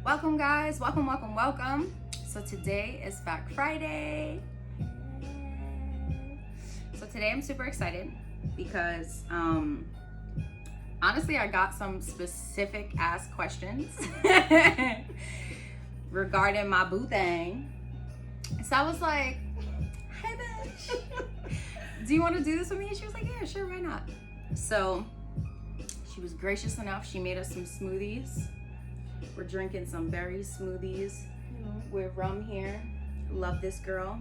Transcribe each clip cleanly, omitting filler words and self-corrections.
Welcome guys, welcome. So today is Fact Friday. So today I'm super excited because honestly I got some specific ass questions regarding my boo thing. So I was like, hey bitch, do you want to do this with me? And she was like, yeah, sure, why not? So she was gracious enough, she made us some smoothies. We're drinking some berry smoothies with rum here. Love this girl.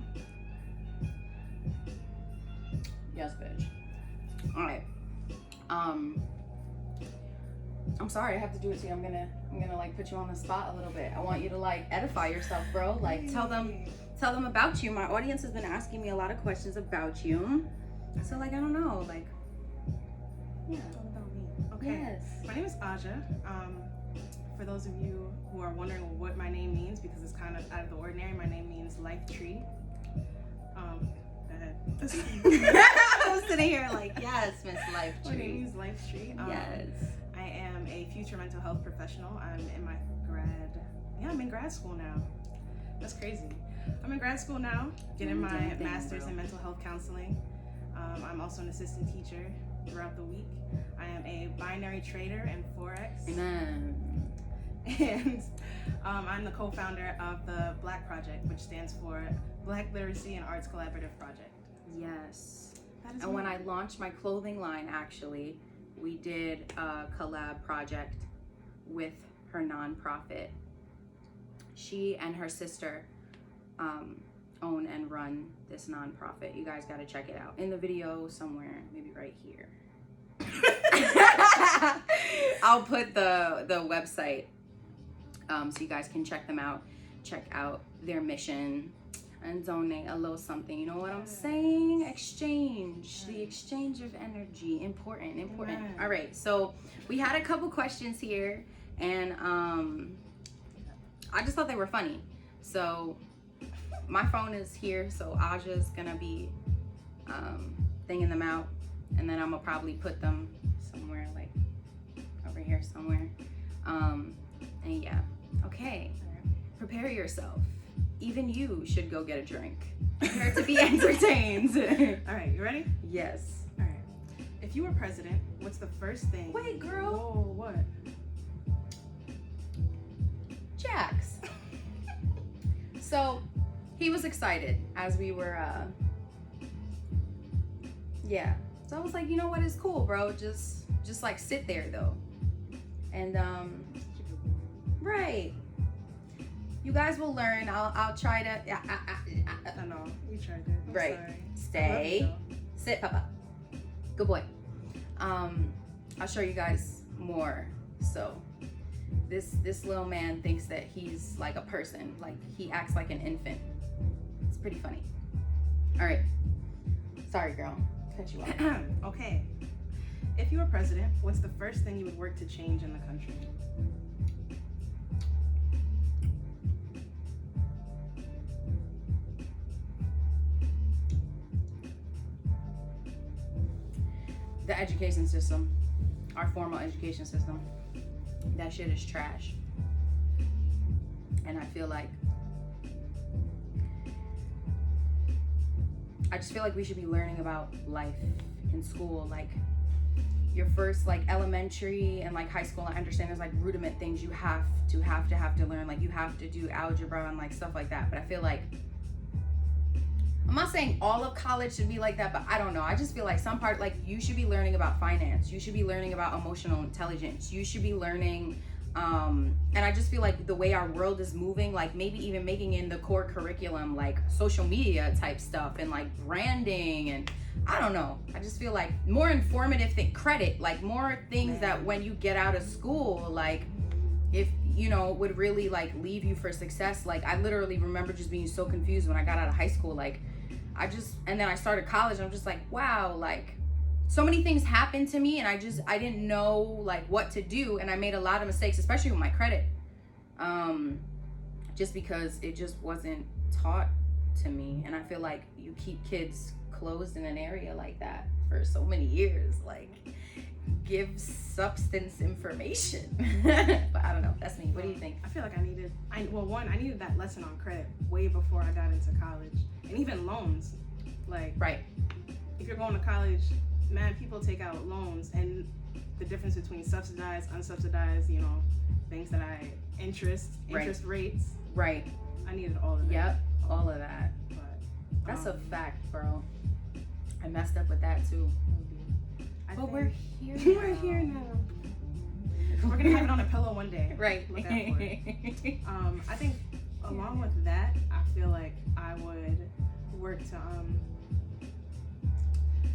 Yes, bitch. All right. I'm sorry I have to do it to you. I'm gonna like put you on the spot a little bit. I want you to like edify yourself, bro. Like tell them about you. My audience has been asking me a lot of questions about you. So like I don't know, like yeah. All about me. Okay. Yes. My name is Aja. For those of you who are wondering what my name means, because it's kind of out of the ordinary, my name means life tree. Go ahead. I was sitting here like, yes, Miss Life My name Tree. means life tree. Yes. I am a future mental health professional. I'm in grad school now. That's crazy. I'm in grad school now, getting my Damn, master's bro. in mental health counseling. I'm also an assistant teacher throughout the week. I am a binary trader in Forex. Amen. And I'm the co-founder of the Black Project, which stands for Black Literacy and Arts Collaborative Project. Yes. That is And me. when I launched my clothing line, actually, we did a collab project with her nonprofit. She and her sister own and run this nonprofit. You guys got to check it out. In the video somewhere, maybe right here. I'll put the website so you guys can check them out. Check out their mission and donate a little something. You know what I'm saying? Exchange. The exchange of energy. Important. Amen. All right. So we had a couple questions here, and I just thought they were funny. So my phone is here, so Aja's gonna be thinging them out, and then I'm gonna probably put them somewhere like over here somewhere. And yeah. Okay. Prepare yourself. Even you should go get a drink. Prepare to be entertained. All right, you ready? Yes. All right. If you were president, what's the first thing? Wait, girl. Whoa, what? Jax. So he was excited as we were yeah. So I was like, you know what, it's cool, bro. Just like sit there though. And right. You guys will learn. I'll try to I know, you tried it. I'm Right. sorry. Stay. I love Sit, Papa. Good boy. I'll show you guys more. So this little man thinks that he's like a person. Like he acts like an infant. It's pretty funny. All right. Sorry, girl. Cut you off. you. Okay. If you were president, what's the first thing you would work to change in the country? The education system, our formal education system, that shit is trash. And I feel like we should be learning about life in school. Like your first like elementary and like high school, I understand there's like rudiment things you have to learn. Like you have to do algebra and like stuff like that. But I feel like, I'm not saying all of college should be like that, but I don't know. I just feel like some part, like you should be learning about finance. You should be learning about emotional intelligence. You should be learning, and I just feel like the way our world is moving, like maybe even making in the core curriculum, like social media type stuff and like branding and I don't know. I just feel like more informative credit, like more things that when you get out of school, like if you know would really like leave you for success. Like I literally remember just being so confused when I got out of high school. Like and then I started college and I'm just like, wow, like so many things happened to me and I didn't know like what to do, and I made a lot of mistakes, especially with my credit, just because it just wasn't taught to me. And I feel like you keep kids closed in an area like that for so many years, like give substance information. But I don't know. That's me. What do you think? I feel like I needed that lesson on credit way before I got into college, and even loans. Like, Right. if you're going to college, man, people take out loans, and the difference between subsidized, unsubsidized, you know, things that interest rates. Right. I needed all of that. Yep. All of that. But That's a fact, bro. I messed up with that too. But we're here. We're here now. We're gonna have it on a pillow one day. Right. Look out for it. I think along with that, I feel like I would work to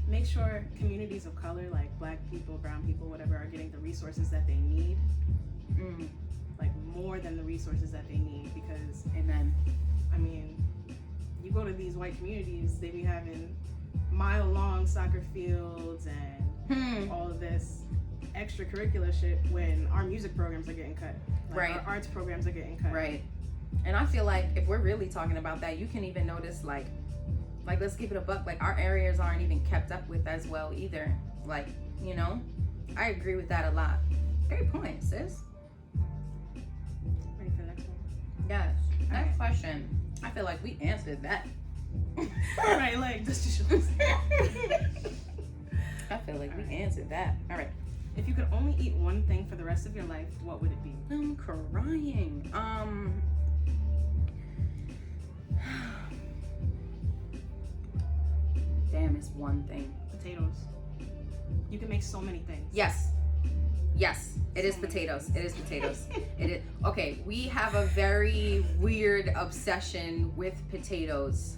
make sure communities of color, like Black people, brown people, whatever, are getting the resources that they need. Like more than the resources that they need, because Amen. I mean, you go to these white communities, they be having mile-long soccer fields and all of this extracurricular shit when our music programs are getting cut. Like, Right. Our arts programs are getting cut. Right. And I feel like if we're really talking about that, you can even notice like let's keep it a buck, like our areas aren't even kept up with as well either. Like, you know, I agree with that a lot. Great point, sis. Ready for the next one? Yes. Next Alright. question. I feel like we answered that. Right, like just to show. I feel like we answered that. All right. If you could only eat one thing for the rest of your life, what would it be? I'm crying. Damn, it's one thing. Potatoes. You can make so many things. Yes. Yes, it is So many potatoes. It is potatoes. It is. Okay, we have a very weird obsession with potatoes.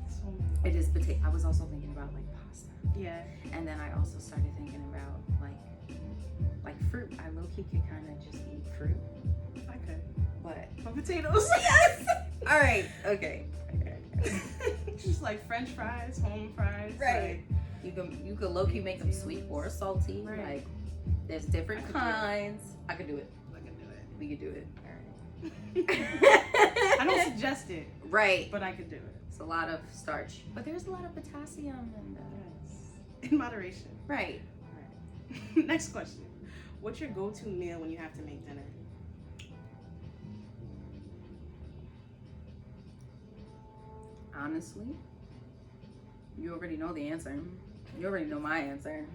So many. It is potato. I was also thinking about like pasta. Yeah. And then I also started thinking about like fruit. I low-key could kind of just eat fruit. I could. But But potatoes. yes. All right. Okay. Just like French fries, home fries. Right. You can low-key make them sweet or salty. Right. Like there's different I could do it. kinds. I could do it. Like, I can do it. We could do it. I don't suggest it, Right. but I could do it. It's a lot of starch, but there's a lot of potassium and Yes. In moderation. right. Right. Next question. What's your go-to meal when you have to make dinner? Honestly, you already know the answer. You already know my answer.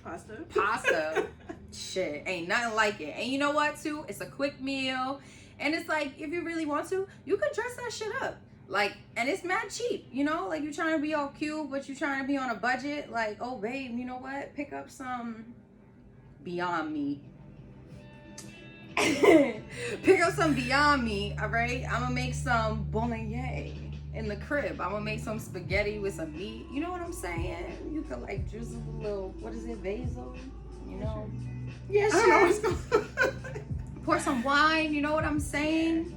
Pasta. Pasta. Shit, ain't nothing like it. And you know what, too? It's a quick meal. And it's like, if you really want to, you could dress that shit up. Like, and it's mad cheap, you know? Like, you're trying to be all cute, but you're trying to be on a budget. Like, oh, babe, you know what? Pick up some Beyond Meat. Pick up some Beyond Meat, all right? I'm gonna make some bolognese in the crib. I'm gonna make some spaghetti with some meat. You know what I'm saying? You could like drizzle a little, what is it, basil? You know? Yeah, I don't know what's going on. Pour some wine, you know what I'm saying?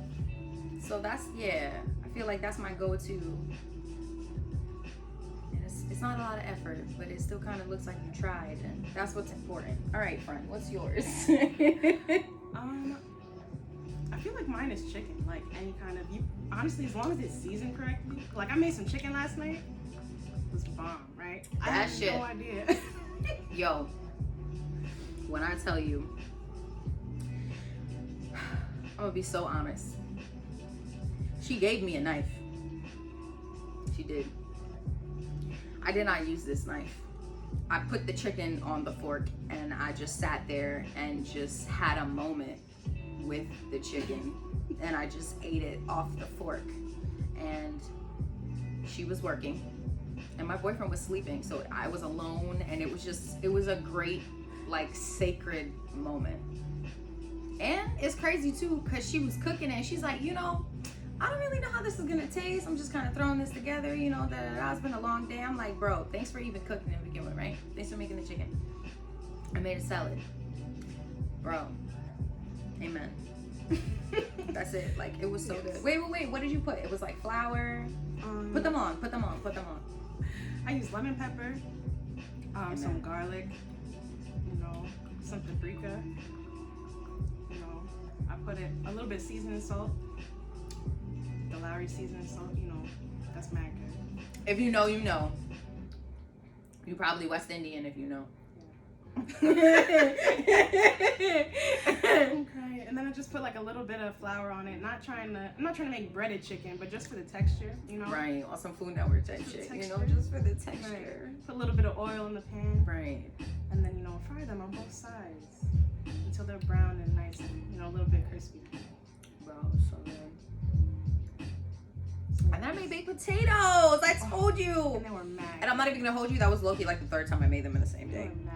So that's, yeah, I feel like that's my go-to. And it's not a lot of effort, but it still kind of looks like you tried, and that's what's important. All right, friend, what's yours? I feel like mine is chicken. Like any kind of, honestly, as long as it's seasoned correctly. Like I made some chicken last night. It was bomb, right? I That had shit. no idea. Yo, when I tell you, I'm gonna be so honest. She gave me a knife. She did. I did not use this knife. I put the chicken on the fork and I just sat there and just had a moment with the chicken and I just ate it off the fork. And she was working and my boyfriend was sleeping, so I was alone, and it was a great, like, sacred moment. And it's crazy too, because she was cooking and she's like, you know, I don't really know how this is gonna taste. I'm just kind of throwing this together, you know, it's been a long day. I'm like, bro, thanks for even cooking to begin with, right? Thanks for making the chicken. I made a salad. Bro, amen. That's it. Like, it was so good. Wait, what did you put? It was like flour. Put them on. I use lemon pepper, some garlic, you know, some paprika. You know, I put it a little bit of seasoning salt. The Lowry seasoning salt, you know, that's mad good. If you know, you know. You probably West Indian if you know. Okay, and then I just put like a little bit of flour on it. I'm not trying to make breaded chicken, but just for the texture, you know. Right, on some Food Network type shit, you know, just for the texture. Right. Put a little bit of oil in the pan. Right. And then, you know, fry them on both sides until they're brown and nice and, you know, a little bit crispy. Bro, so good. And I made baked potatoes. I told you. And they were mad. And I'm not even gonna hold you. That was low-key like the third time I made them in the same They day. were mad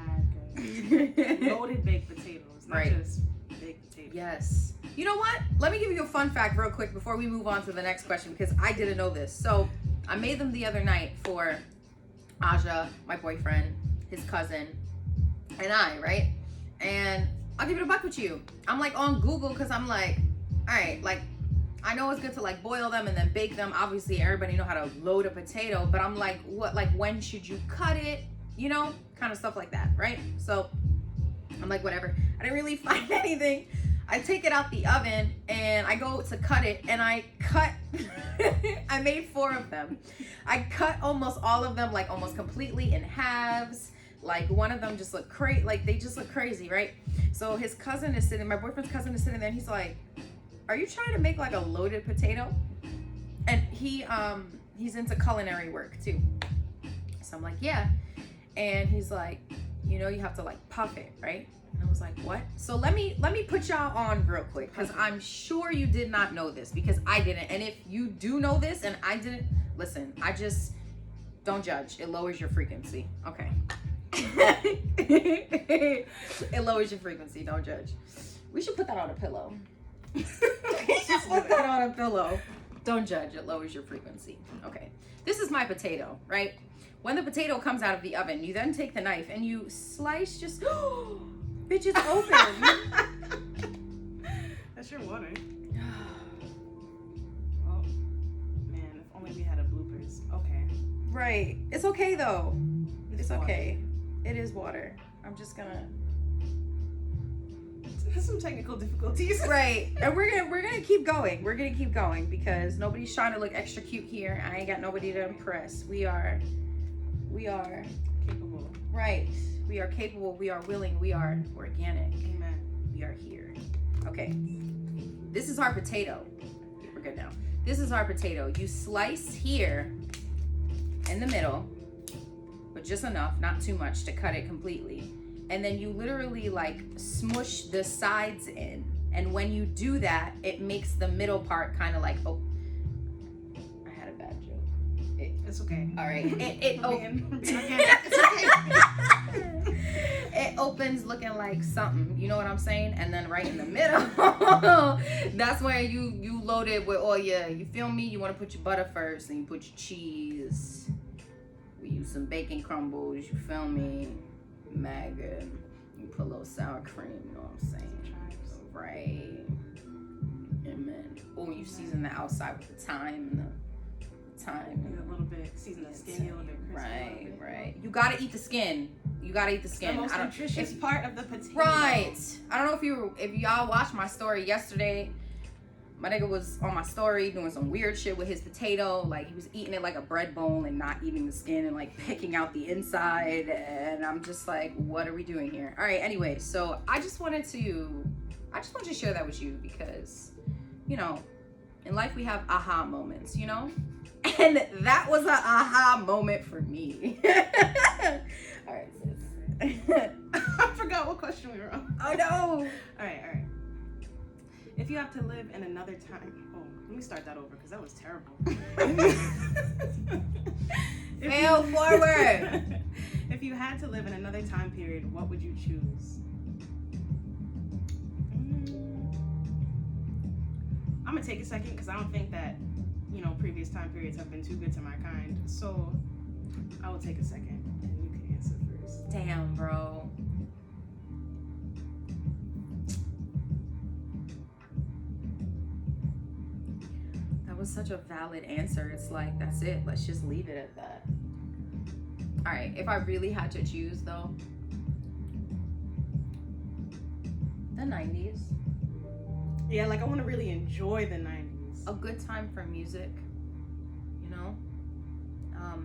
good. Loaded baked potatoes, not Right. just baked potatoes. Yes. You know what? Let me give you a fun fact real quick before we move on to the next question, because I didn't know this. So I made them the other night for Aja, my boyfriend, his cousin, and I, right? And I'll give it a buck with you. I'm like on Google because I'm like, all right, like I know it's good to like boil them and then bake them. Obviously, everybody know how to load a potato, but I'm like, what? Like, when should you cut it? You know, kind of stuff like that, right? So I'm like, whatever. I didn't really find anything. I take it out the oven and I go to cut it, and I cut. I made 4 of them. I cut almost all of them, like almost completely in halves. Like one of them just looked crazy. Like they just look crazy, right? So his cousin is sitting. My boyfriend's cousin is sitting there, and he's like, "Are you trying to make like a loaded potato?" And he's into culinary work too. So I'm like, yeah. And he's like, you know, you have to like puff it, right? And I was like, what? So let me put y'all on real quick, because I'm sure you did not know this, because I didn't. And if you do know this and I didn't, listen, I just don't judge. It lowers your frequency. Okay. It lowers your frequency. Don't judge. We should put that on a pillow. We should put that on a pillow. Don't judge. It lowers your frequency. Okay. This is my potato, right? When the potato comes out of the oven, you then take the knife and you slice just... Bitch, it's open. That's your water. Oh, man, if only we had a bloopers. Okay. Right. It's okay, though. It's water. okay. It is water. I'm just gonna... There's some technical difficulties. Right. And we're gonna keep going. We're gonna keep going because nobody's trying to look extra cute here. I ain't got nobody to impress. We are Capable. right. We are capable. We are willing. We are organic. Amen. We are here. Okay. This is our potato. We're good now. This is our potato. You slice here in the middle, but just enough, not too much to cut it completely. And then you literally like smush the sides in. And when you do that, it makes the middle part kind of like, oh, I had a bad joke. It's okay. All right. It opens looking like something. You know what I'm saying? And then right in the middle, that's where you load it with all your, you feel me? You want to put your butter first, and you put your cheese. We use some bacon crumbles, you feel me? Mad good. You put a little sour cream, you know what I'm saying? Right. Amen. Oh, you season the outside with the thyme and And a little bit, season the skin a little bit crispy. Right. You gotta eat the skin. You gotta eat the skin. The most nutritious part of the potato. Right. I don't know if y'all watched my story yesterday. My nigga was on my story doing some weird shit with his potato. Like he was eating it like a bread bowl and not eating the skin and like picking out the inside. And I'm just like, what are we doing here? All right. Anyway, so I just wanted to share that with you because, you know, in life we have aha moments, you know? And that was an aha moment for me. All right, sis. I forgot what question we were on. Oh no. All right. If you have to live in another time, let me start that over because that was terrible. Fail forward. If you had to live in another time period, what would you choose? I'm gonna take a second because I don't think that, you know, previous time periods have been too good to my kind. So I will take a second and you can answer first. Damn, bro. That was such a valid answer. It's like, that's it. Let's just leave it at that. All right. If I really had to choose, though, the 90s. Yeah, like I want to really enjoy the 90s. A good time for music, you know? Oh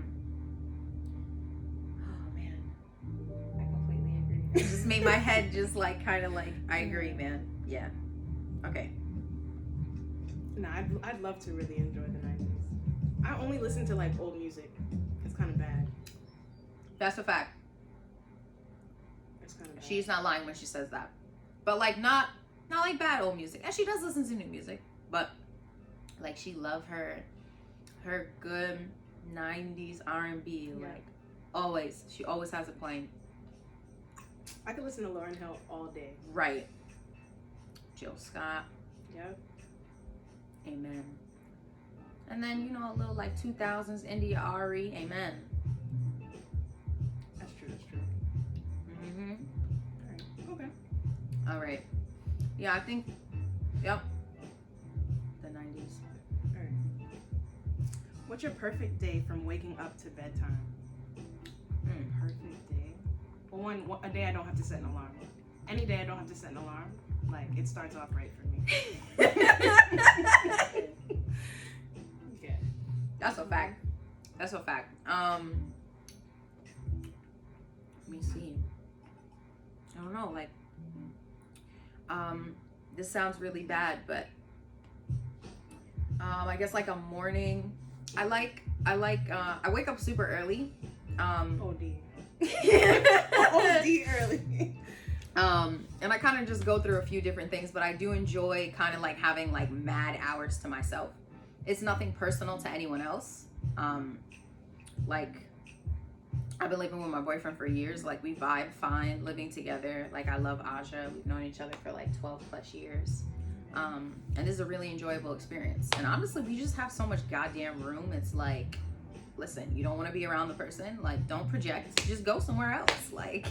man, I completely agree. It just made my head just like kind of like, I agree, man. Yeah. Okay. No, I'd love to really enjoy the 90s. I only listen to like old music. It's kind of bad. That's a fact. It's kind of bad. She's not lying when she says that. But like not like bad old music. And she does listen to new music. But like she loved her good 90s R&B. Yeah. Like always. She always has it playing. I could listen to Lauryn Hill all day. Right. Jill Scott. Yep. Amen. And then, you know, a little like 2000s India Ari. Amen. That's true. That's true. Mm-hmm. All right. Okay. All right. Yeah, I think, yep. The 90s. All right. What's your perfect day from waking up to bedtime? Perfect day. Well, a day I don't have to set an alarm. Any day I don't have to set an alarm, like it starts off right for me. Yeah. That's a fact. That's a fact. Let me see. I don't know, like, this sounds really bad, but, I guess like a morning, I wake up super early. OD. Yeah. OD early. And I kind of just go through a few different things, but I do enjoy kind of like having like mad hours to myself. It's nothing personal to anyone else. Like I've been living with my boyfriend for years. Like we vibe fine living together. Like I love Aja. We've known each other for like 12 plus years. And this is a really enjoyable experience. And honestly, we just have so much goddamn room. It's like, listen, you don't want to be around the person, like don't project, just go somewhere else, like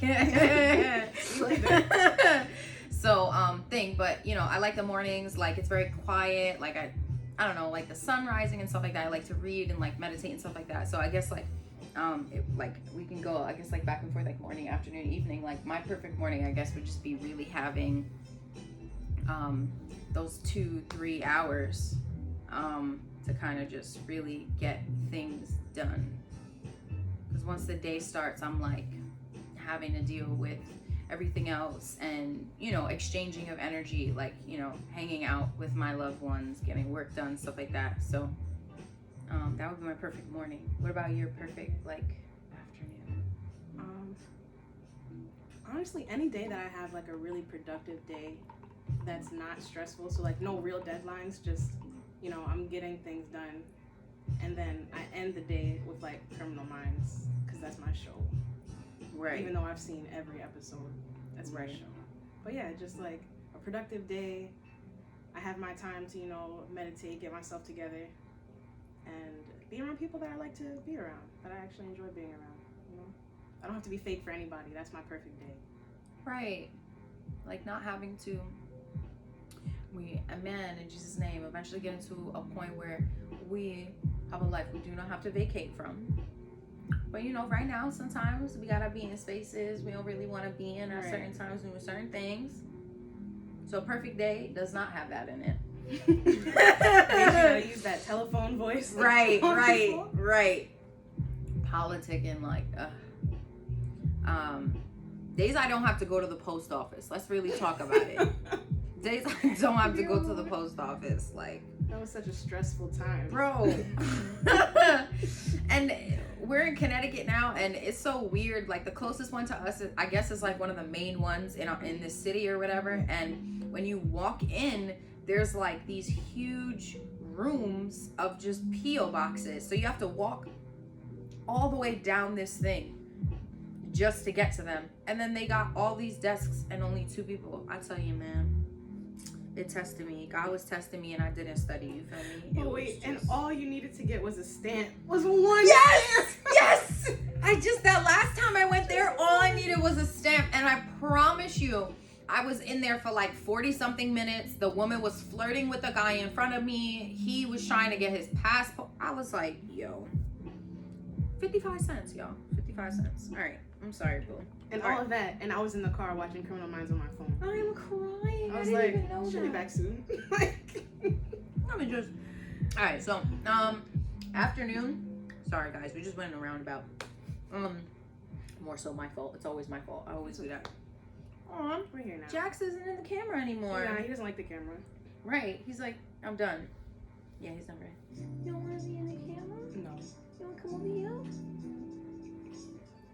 so but you know, I like the mornings, like it's very quiet, like I don't know, like the sun rising and stuff like that. I like to read and like meditate and stuff like that. So I guess like like we can go, I guess like back and forth, like morning, afternoon, evening. Like my perfect morning, I guess, would just be really having those 2-3 hours to kind of just really get things done. Because once the day starts, I'm like having to deal with everything else and, you know, exchanging of energy, like, you know, hanging out with my loved ones, getting work done, stuff like that. So that would be my perfect morning. What about your perfect, like, afternoon? Honestly, any day that I have like a really productive day that's not stressful, so like no real deadlines, just, you know, I'm getting things done, and then I end the day with like Criminal Minds, because that's my show. Right. Even though I've seen every episode, that's my Right. show. But yeah, just like a productive day. I have my time to, you know, meditate, get myself together, and be around people that I like to be around, that I actually enjoy being around, you know? I don't have to be fake for anybody. That's my perfect day. Right. Like not having to, amen, in Jesus' name, eventually get into a point where we have a life we do not have to vacate from. But you know, right now, sometimes we gotta be in spaces we don't really want to be in at certain times doing certain things. So a perfect day does not have that in it. You gotta use that telephone voice. Right. Politicking, like, days I don't have to go to the post office. Let's really talk about it. Days I don't have to go to the post office, like. That was such a stressful time. Bro. And we're in Connecticut now, and it's so weird. Like the closest one to us, I guess, is like one of the main ones in this city or whatever. And when you walk in, there's like these huge rooms of just P.O. boxes. So you have to walk all the way down this thing just to get to them. And then they got all these desks and only 2 people. I tell you, man. It tested me. God was testing me, and I didn't study. You feel me? Oh wait, just... and all you needed to get was a stamp. Was one. Yes, yes. That last time I went there, all I needed was a stamp, and I promise you, I was in there for like 40 something minutes. The woman was flirting with the guy in front of me. He was trying to get his passport. I was like, yo, 55 cents, y'all. 55 cents. All right. I'm sorry, boo. And all of that, and I was in the car watching Criminal Minds on my phone. I'm crying. I was didn't like, even know she'll be that. back soon. Let me just. All right, so afternoon. Sorry, guys, we just went in a roundabout. More so my fault. It's always my fault. I always do that. Aw, We're here now. Jax isn't in the camera anymore. Yeah, he doesn't like the camera. Right. He's like, I'm done. Yeah, he's not ready. You don't want to be in the camera? No. You want to come over here?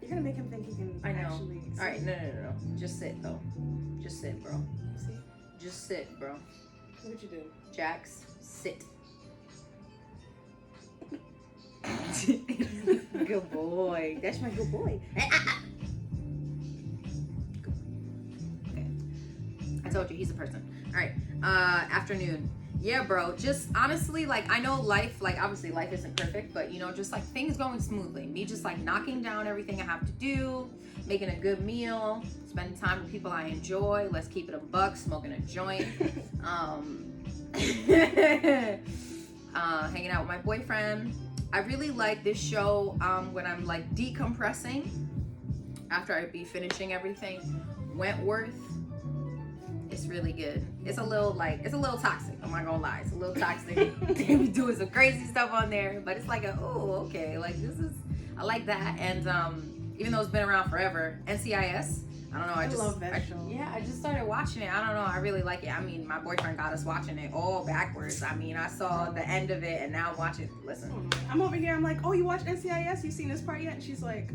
You're gonna make him think he can I know. actually see. All right, no. Just sit, though. Just sit, bro. See? Just sit, bro. What you do? Jax, sit. Good boy. That's my good boy. Okay. I told you, he's a person. All right. Afternoon. Yeah, bro. Just honestly, like, I know life, like, obviously life isn't perfect, but, you know, just like things going smoothly. Me just like knocking down everything I have to do, making a good meal, spending time with people I enjoy. Let's keep it a buck, smoking a joint. Hanging out with my boyfriend. I really like this show when I'm like decompressing after I be finishing everything. Wentworth. It's really good. It's a little toxic. I'm not gonna lie. It's a little toxic. They be doing some crazy stuff on there, but it's like okay, like I like that. And even though it's been around forever, NCIS. I don't know. I love that show. Yeah, I just started watching it. I don't know. I really like it. I mean, my boyfriend got us watching it all backwards. I mean, I saw the end of it and now I'm watching. Listen. I'm over here. I'm like, oh, you watched NCIS? You seen this part yet? And she's like,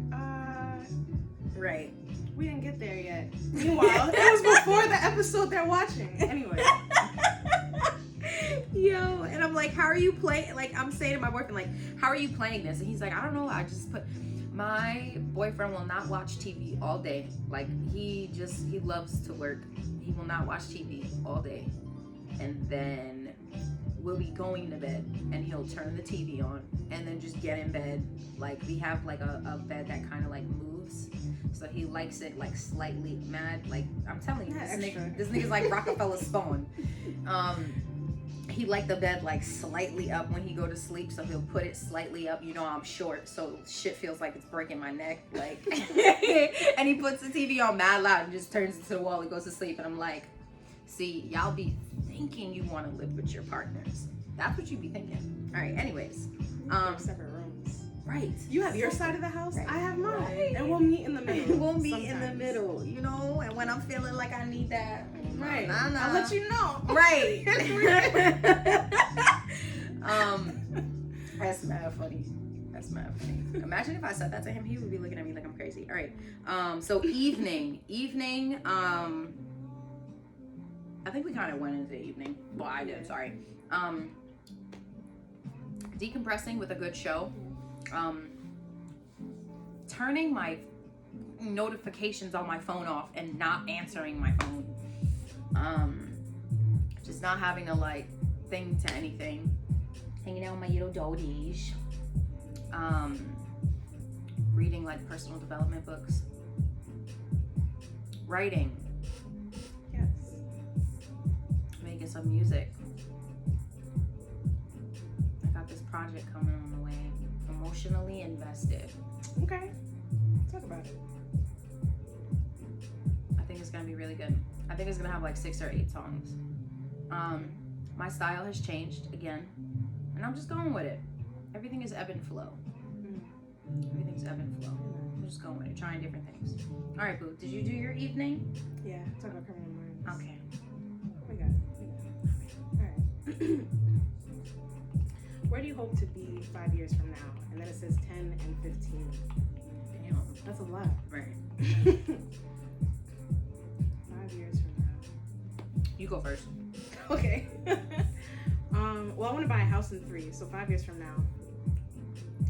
Right. we didn't get there yet. Meanwhile, it was before the episode they're watching. Anyway. Yo, and I'm like, how are you playing? Like, I'm saying to my boyfriend, like, how are you playing this? And he's like, I don't know. I just put. My boyfriend will not watch TV all day. Like, he loves to work. He will not watch TV all day. And then we'll be going to bed and he'll turn the TV on and then just get in bed. Like, we have like a bed that kind of like moves. So he likes it like slightly mad. Like, I'm telling you, this nigga's like Rockefeller Spawn. He liked the bed like slightly up when he go to sleep, so he'll put it slightly up. You know, I'm short, so shit feels like it's breaking my neck. Like, and he puts the TV on mad loud and just turns it to the wall and goes to sleep. And I'm like, see, y'all be thinking you want to live with your partners. That's what you be thinking. All right. Anyways, separate rooms. Right. You have your side of the house. Right. I have mine, Right. and we'll meet in the middle. We'll meet in the sometimes. middle, you know. And when I'm feeling like I need that, Right. nah. I'll let you know. Right. That's mad funny. That's mad funny. Imagine if I said that to him, he would be looking at me like I'm crazy. All right. So evening. I think we kind of went into evening. Well, I did. Sorry. Decompressing with a good show. Turning my notifications on my phone off and not answering my phone. Just not having a like thing to anything. Hanging out with my little dodies. Reading like personal development books. Writing. Yes. Making some music. I got this project coming on the way. Emotionally invested. Okay. Talk about it. I think it's gonna be really good. I think it's gonna have like 6 or 8 songs. My style has changed again, and I'm just going with it. Everything is ebb and flow. Everything's ebb and flow. I'm just going with it, trying different things. All right, boo. Did you do your evening? Yeah. Talk about criminal minds. Okay. We got it. All right. Where do you hope to be 5 years from now? And then it says 10 and 15. Damn. That's a lot. Right. 5 years from now. You go first. Okay. Well, I want to buy a house in 3, so 5 years from now,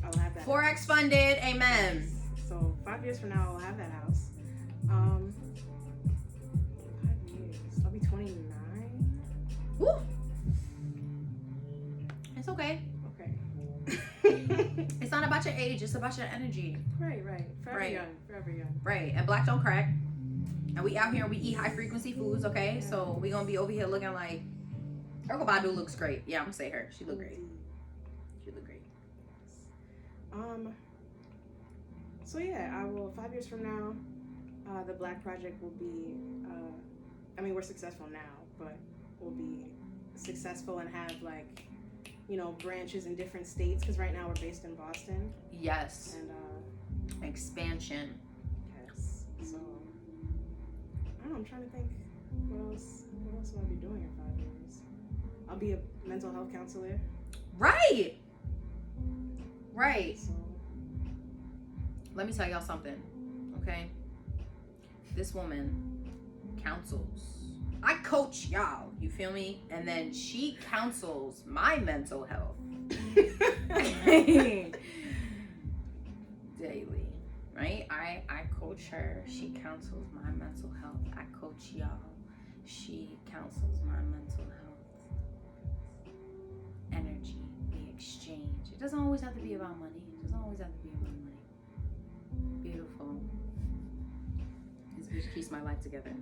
I'll have that. 4X funded. Amen. So 5 years from now, I'll have that house. 5 years. I'll be 29. Woo. It's okay. Okay. It's not about your age. It's about your energy. Right. Forever Right. young. Forever young. Right. And black don't crack. And we out here and we eat high frequency foods, okay? So we gonna be over here looking like Erykah Badu looks great. Yeah, I'm gonna say her. She look great. She look great. So yeah, I will. 5 years from now, the Black Project will be. I mean, we're successful now, but we'll be successful and have like, you know, branches in different states. Because right now we're based in Boston. Yes. And expansion. yes. So I don't know. I'm I'm trying to think what else will I be doing in 5 years? I'll be a mental health counselor. Right. So Let me tell y'all something, okay? This woman counsels. I coach y'all, you feel me? And then she counsels my mental health daily, right? I coach her. She counsels my mental health. I coach y'all. She counsels my mental health. Energy, the exchange. It doesn't always have to be about money. It doesn't always have to be about money. Beautiful. This bitch keeps my life together.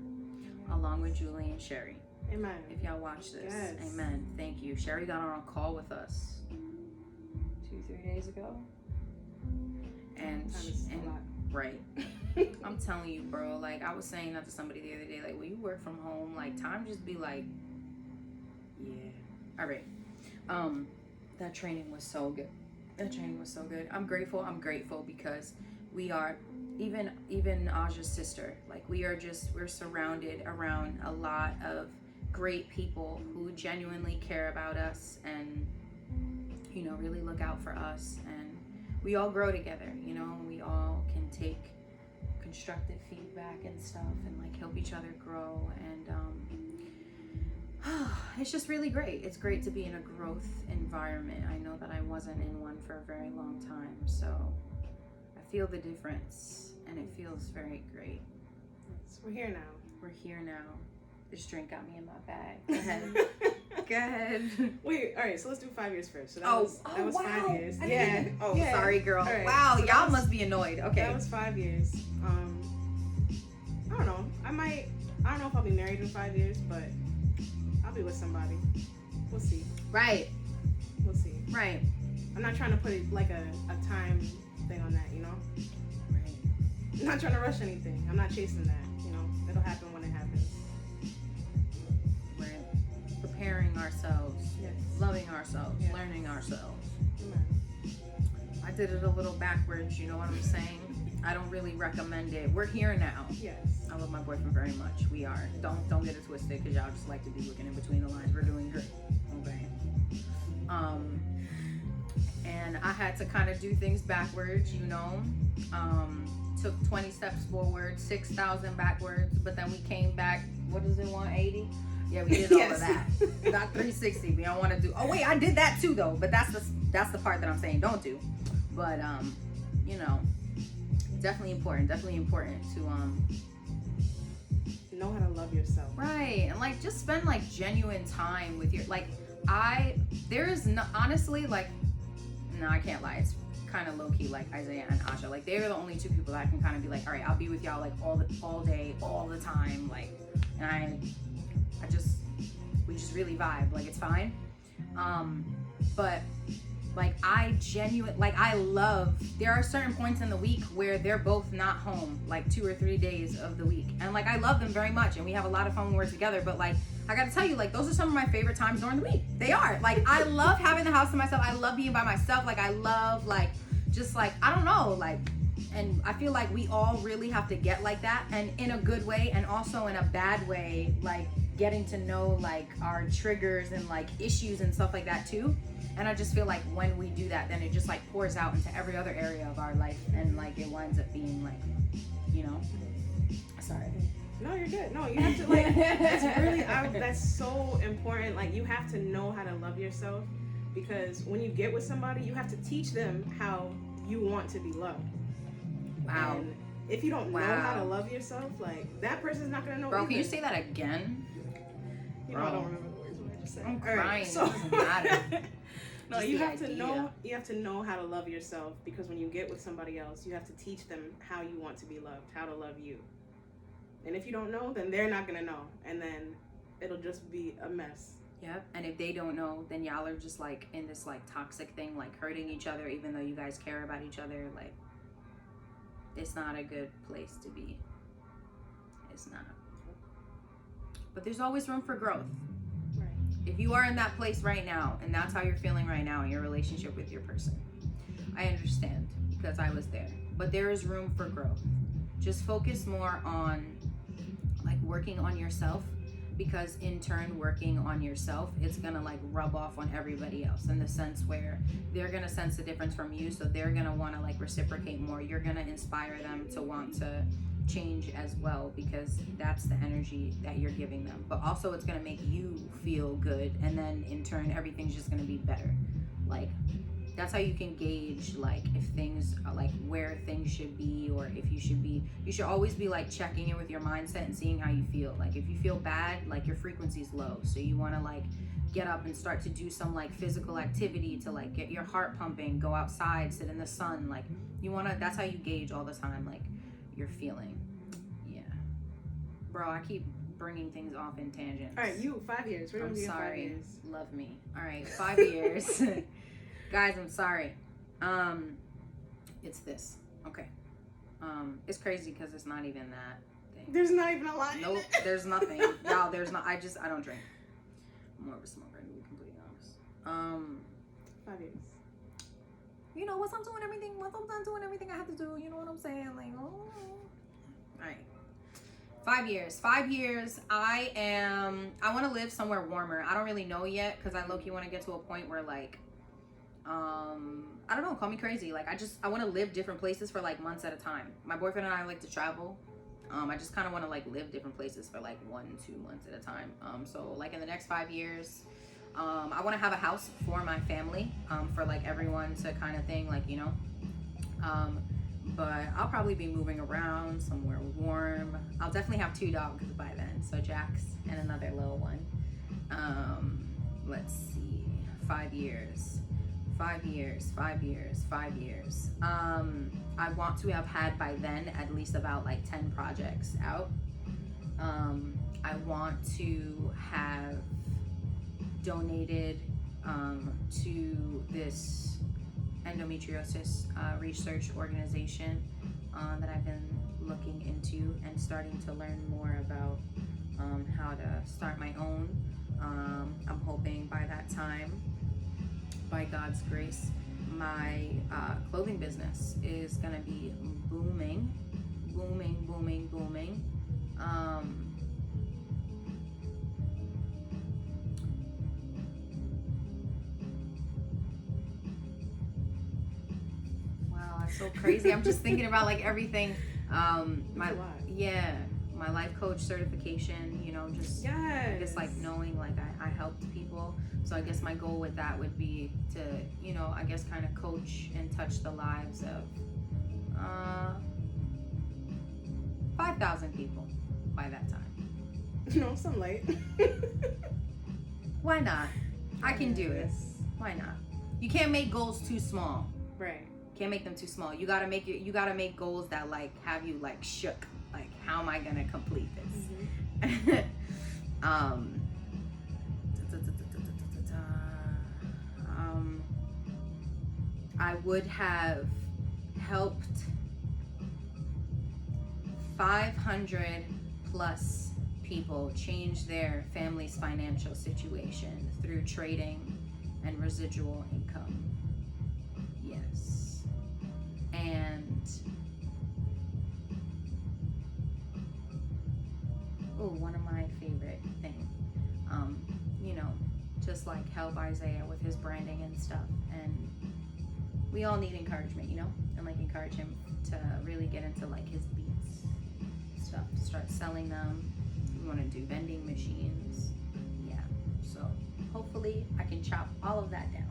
Along with Julie and Sherry. Amen. If y'all watch this. Yes. Amen. Thank you. Sherry got on a call with us 2-3 days ago. And right. I'm telling you, bro, like I was saying that to somebody the other day, like when you work from home, like time just be like, yeah. All right. That training was so good. I'm grateful because we are even Aja's sister, like we're surrounded around a lot of great people who genuinely care about us and really look out for us, and we all grow together. We all can take constructive feedback and stuff and like help each other grow, and it's just really great. It's great to be in a growth environment. I know that I wasn't in one for a very long time, so I feel the difference and it feels very great. Yes, we're here now. This drink got me in my bag. Go ahead. Wait, all right, so let's do 5 years first. So that was wow. 5 years. Yeah. Oh, yeah. Sorry, girl. Right. Wow, So y'all must be annoyed. Okay. That was 5 years. I don't know. I don't know if I'll be married in 5 years, but I'll be with somebody. We'll see. Right. We'll see. Right. I'm not trying to put it like a time thing on that, Right. I'm not trying to rush anything. I'm not chasing that, It'll happen when it happens. We're preparing ourselves, Yes. loving ourselves, Yeah. learning ourselves. Amen. I did it a little backwards, you know what I'm saying? I don't really recommend it. We're here now. Yes. I love my boyfriend very much. We are. Don't get it twisted, because y'all just like to be looking in between the lines. We're doing great. Okay. And I had to kind of do things backwards, took 20 steps forward, 6,000 backwards, but then we came back, what is it, 180? Yeah, we did all of that. Not 360. We don't want to do. Oh wait, I did that too though, but that's the part that I'm saying don't do. But definitely important to know how to love yourself. right, and like just spend like genuine time with your honestly, like, no, I can't lie, it's kind of low-key like Isaiah and Aja. Like they're the only two people that I can kind of be like, all right, I'll be with y'all like all day, all the time, like, and we just really vibe, like it's fine. But like there are certain points in the week where they're both not home, like 2 or 3 days of the week, and like I love them very much and we have a lot of fun when we're together, but like I gotta tell you, like those are some of my favorite times during the week. They are. Like I love having the house to myself. I love being by myself. Like I love like just like, I don't know, like, and I feel like we all really have to get like that, and in a good way and also in a bad way, like getting to know like our triggers and like issues and stuff like that too. And I just feel like when we do that, then it just like pours out into every other area of our life, and like it winds up being like, sorry. No, you're good. No, you have to like. It's really that's so important. Like you have to know how to love yourself, because when you get with somebody, you have to teach them how you want to be loved. Wow. And if you don't know how to love yourself, like that person's not gonna know. Bro, either. can you say that again? I don't remember the words. What I just said. I'm All right, crying. so It doesn't matter. no, Just you the have to idea. know. You have to know how to love yourself, because when you get with somebody else, you have to teach them how you want to be loved, how to love you. And if you don't know, then they're not gonna know, and then it'll just be a mess. Yep. And if they don't know, then y'all are just like in this like toxic thing, like hurting each other, even though you guys care about each other. Like, it's not a good place to be. It's not. But there's always room for growth. Right. If you are in that place right now, and that's how you're feeling right now in your relationship with your person, I understand, because I was there. But there is room for growth. Just focus more on like working on yourself, because in turn working on yourself, it's gonna like rub off on everybody else, in the sense where they're gonna sense the difference from you, so they're gonna want to like reciprocate more. You're gonna inspire them to want to change as well, because that's the energy that you're giving them. But also it's gonna make you feel good, and then in turn everything's just gonna be better. Like, that's how you can gauge like if things are like where things should be, or if you should always be like checking in with your mindset and seeing how you feel. Like if you feel bad, like your frequency's low, so you want to like get up and start to do some like physical activity to like get your heart pumping, go outside, sit in the sun. Like you want to, that's how you gauge all the time like you're feeling. Yeah, bro, I keep bringing things off in tangents. All right, you 5 years. We're gonna I'm be in 5 sorry, years. love me. All right, 5 years. Guys, I'm sorry. It's this. Okay. It's crazy because it's not even that thing. There's not even a lot. Nope, there's nothing. Y'all, there's not. I don't drink. I'm more of a smoker, to be completely honest. 5 years. You know, once I'm doing everything I have to do, you know what I'm saying? Like, oh. All right. 5 years. 5 years. I want to live somewhere warmer. I don't really know yet, because I low-key want to get to a point where like, I don't know, call me crazy. Like I want to live different places for like months at a time. My boyfriend and I like to travel. I just kind of want to like live different places for like 1-2 months at a time. So like in the next 5 years, I want to have a house for my family, for like everyone to kind of thing, like, you know. But I'll probably be moving around somewhere warm. I'll definitely have 2 dogs by then. So Jax and another little one. Let's see, 5 years. 5 years. I want to have had by then at least about like 10 projects out. I want to have donated to this endometriosis research organization that I've been looking into and starting to learn more about how to start my own. I'm hoping by that time, by God's grace, my clothing business is gonna be booming. Wow, that's so crazy. I'm just thinking about like everything. My life coach certification, you know, just Yes. just like knowing like I helped people. So I guess my goal with that would be to, you know, I guess kind of coach and touch the lives of 5,000 people by that time. No, some late. Why not? I can do it. Why not? You can't make goals too small. Right. Can't make them too small. You gotta make goals that like have you like shook. Like, how am I gonna complete this? Mm-hmm. I would have helped 500 plus people change their family's financial situation through trading and residual income. Yes. And one of my favorite things, you know, just like help Isaiah with his branding and stuff. And we all need encouragement, you know, and like encourage him to really get into like his beats stuff, start selling them. We want to do vending machines. Yeah. So hopefully I can chop all of that down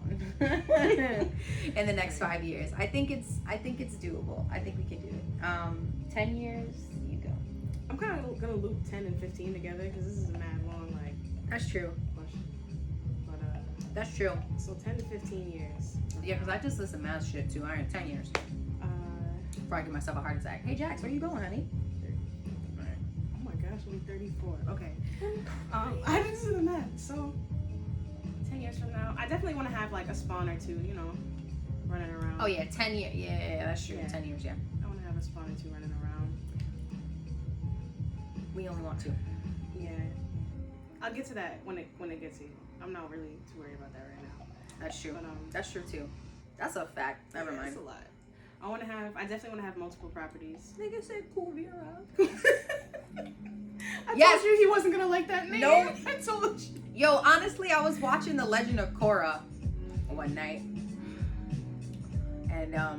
in the next 5 years. I think it's doable. I think we can do it. 10 years, you go. I'm kind of gonna loop 10 and 15 together because this is a mad long like That's true. push. But That's true. so 10 to 15 years. Yeah, because I just listen to math shit too. All right, 10 years. Before I give myself a heart attack. Hey, Jax, where you going, honey? Oh my gosh, I'll be 34. Okay. I didn't do the math. So 10 years from now, I definitely want to have like a spawn or two, you know, running around. Oh, yeah, 10 years. Yeah, that's true. Yeah. 10 years, yeah. I want to have a spawn or two running around. We only want 2. Yeah. I'll get to that when it gets here. I'm not really too worried about that right now. That's true. But, that's true, too. That's a fact. Never mind. That's a lot. I definitely want to have multiple properties. Nigga said cool Vera. I Yes. told you he wasn't gonna like that name. No. I told you. Yo, honestly, I was watching The Legend of Korra one night, and I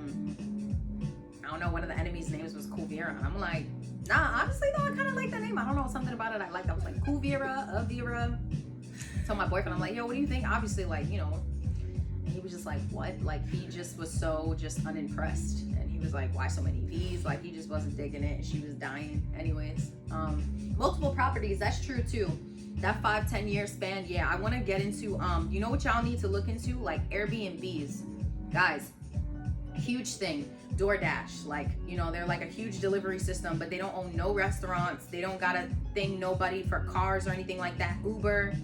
don't know, one of the enemies' names was Kuvira, and I'm like, nah, honestly though, I kind of like that name. I don't know, something about it I liked. I was like, Kuvira, Avira. Told my boyfriend, I'm like, yo, what do you think? Obviously, like, you know, and he was just like, what? Like, he just was so just unimpressed, and he was like, why so many V's? Like, he just wasn't digging it, and she was dying. Anyways, multiple properties, that's true too. That 5-10 year span, yeah, I want to get into, you know what y'all need to look into? Like Airbnbs. Guys, huge thing. DoorDash, like, you know, they're like a huge delivery system, but they don't own no restaurants. They don't got a thing, nobody for cars or anything like that. Uber,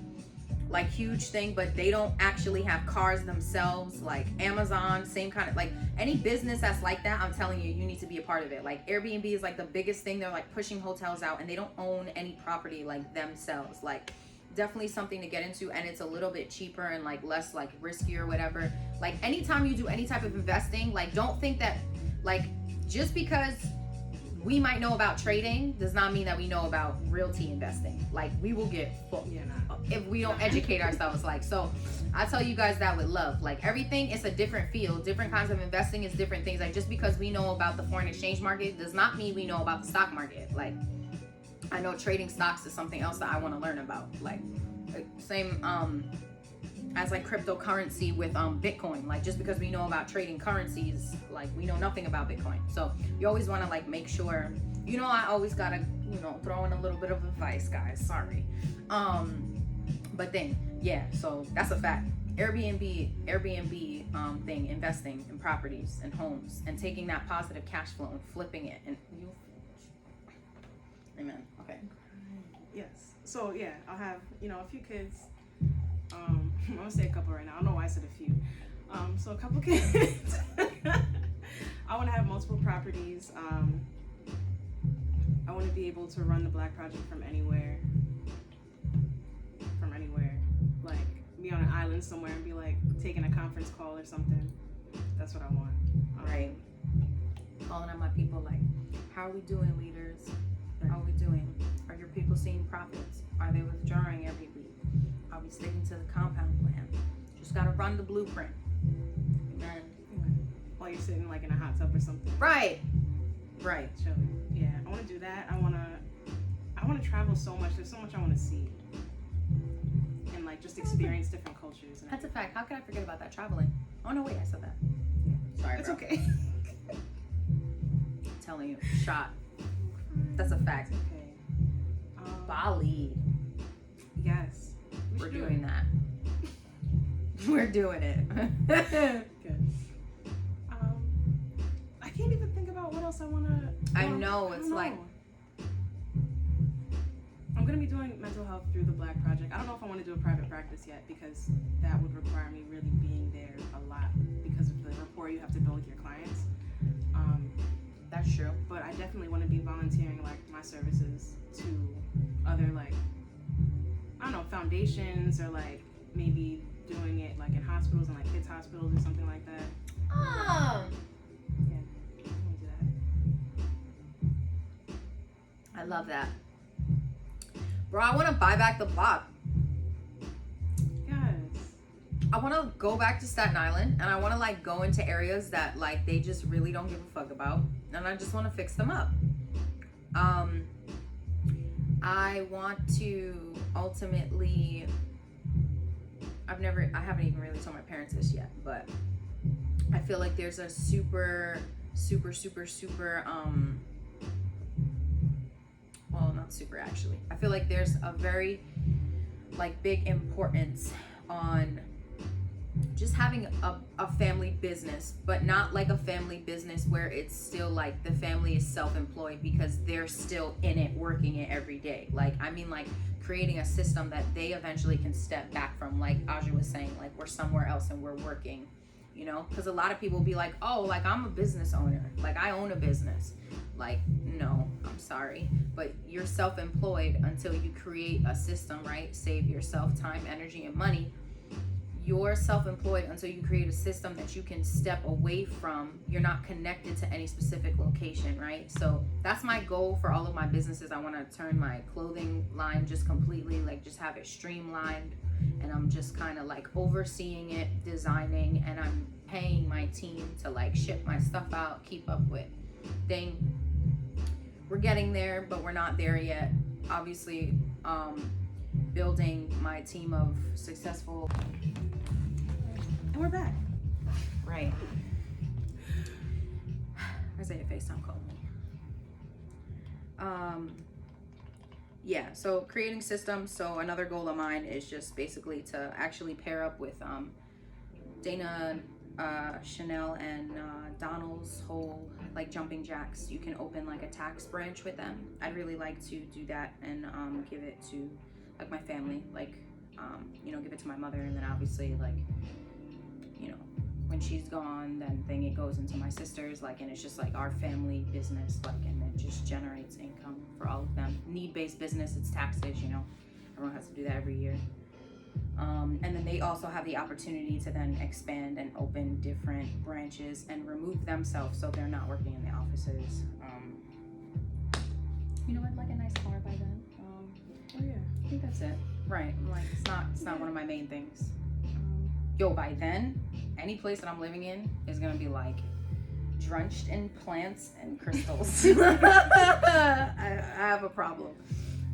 like, huge thing, but they don't actually have cars themselves. Like Amazon, same kind of, like, any business that's like that, I'm telling you, you need to be a part of it. Like Airbnb is like the biggest thing. They're like pushing hotels out, and they don't own any property like themselves. Like, definitely something to get into, and it's a little bit cheaper and like less like risky or whatever. Like, anytime you do any type of investing, like, don't think that, like, just because we might know about trading does not mean that we know about realty investing. Like, we will get fucked if we don't educate ourselves. Like, so I tell you guys that with love. Like, everything is a different field. Different kinds of investing is different things. Like, just because we know about the foreign exchange market does not mean we know about the stock market. Like, I know trading stocks is something else that I want to learn about. Like same as like cryptocurrency with Bitcoin. Like, just because we know about trading currencies, like, we know nothing about Bitcoin. So you always want to like make sure, you know, I always gotta, you know, throw in a little bit of advice, guys. Sorry. But then, yeah, so that's a fact. Airbnb thing, investing in properties and homes and taking that positive cash flow and flipping it, and you, amen. Okay. Yes. So yeah, I'll have, you know, a few kids. I'm gonna say a couple right now. I don't know why I said a few. So a couple kids. I want to have multiple properties. I want to be able to run the Black Project from anywhere. Like, be on an island somewhere and be like taking a conference call or something. That's what I want. Right. Calling on my people like, how are we doing, leaders? How are we doing? Are your people seeing profits? Are they withdrawing every week? Are we sticking to the compound plan? Just gotta run the blueprint. Amen. While you're sitting like in a hot tub or something. Right. Chilling. Yeah, I want to do that. I want to travel so much. There's so much I want to see. And like just experience different cultures. That's a fact. How could I forget about that, traveling? Oh no, wait, I said that. Sorry, It's bro. okay. I'm telling you, shot. That's a fact. Okay. Bali. Yes. We're doing that. We're doing it. Good. I can't even think about what else I want to. I know, it's like. I'm going to be doing mental health through the Black Project. I don't know if I want to do a private practice yet, because that would require me really being there a lot because of the rapport you have to build with your clients. That's true. But I definitely want to be volunteering like my services to other, like, I don't know, foundations, or like maybe doing it like in hospitals and like kids hospitals or something like that. Yeah, I want to do that. I love that. Bro, I want to buy back the block. Yes. I want to go back to Staten Island, and I want to like go into areas that like they just really don't give a fuck about, and I just want to fix them up. I want to ultimately, I haven't even really told my parents this yet, but I feel like there's a super, well, not super actually. I feel like there's a very like big importance on just having a family business, but not like a family business where it's still like the family is self-employed because they're still in it, working it every day. Like, I mean, like creating a system that they eventually can step back from, like Aja was saying, like we're somewhere else and we're working, you know, because a lot of people be like, oh, like I'm a business owner, like I own a business. Like, no, I'm sorry, but you're self-employed until you create a system, right? Save yourself time, energy, and money. you're self-employed until you create a system that you can step away from. You're not connected to any specific location, right? So that's my goal for all of my businesses. I want to turn my clothing line just completely, like, just have it streamlined, and I'm just kind of like overseeing it, designing, and I'm paying my team to like ship my stuff out, keep up with thing. We're getting there, but we're not there yet. Obviously, building my team of successful. And we're back. Right. Isaiah FaceTime called me. Yeah, so creating systems. So another goal of mine is just basically to actually pair up with Dana, Chanel, and Donald's whole like jumping jacks. You can open like a tax branch with them. I'd really like to do that and give it to like my family, like you know, give it to my mother, and then obviously like, you know, when she's gone, then it goes into my sisters, like, and it's just like our family business, like, and it just generates income for all of them. Need-based business, it's taxes, you know, everyone has to do that every year. And then they also have the opportunity to then expand and open different branches and remove themselves so they're not working in the offices. You know what, like a nice car by then. Oh yeah. I think that's it. Right. I'm like, it's not one of my main things. Yo, by then, any place that I'm living in is gonna be like drenched in plants and crystals. I have a problem.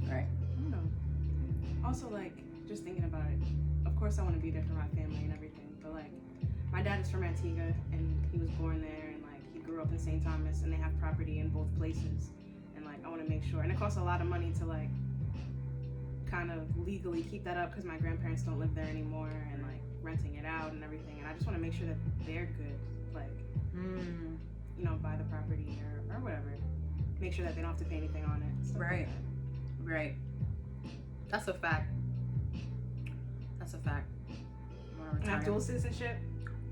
Right. I don't know. Also, like, just thinking about it, of course I want to be there for my family and everything, but like, my dad is from Antigua and he was born there, and like he grew up in St. Thomas, and they have property in both places, and like I want to make sure, and it costs a lot of money to like kind of legally keep that up because my grandparents don't live there anymore, and like renting it out and everything, and I just want to make sure that they're good, like you know, buy the property or whatever, make sure that they don't have to pay anything on it. Right. Like Right. That's a fact. That's a fact. and have dual citizenship.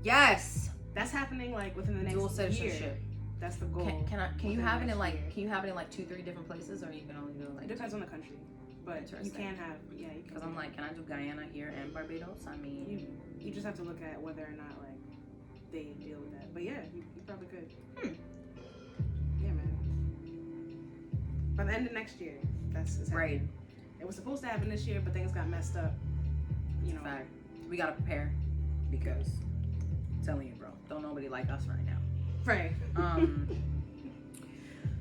Yes. That's happening like within the next Dual year. citizenship. That's the goal. Can you within have the it in next like year. can you have it in like 2-3 different places, or you can only do it like It depends on the country, but you Interesting. can have you can. Because I'm like, can I do Guyana here and Barbados? I mean, You just have to look at whether or not like they deal with that. But yeah, you probably could. Yeah, man. By the end of next year, that's happening. Right. It was supposed to happen this year, but things got messed up. You know. fact. We gotta prepare because I'm telling you, bro, don't nobody like us right now. Right.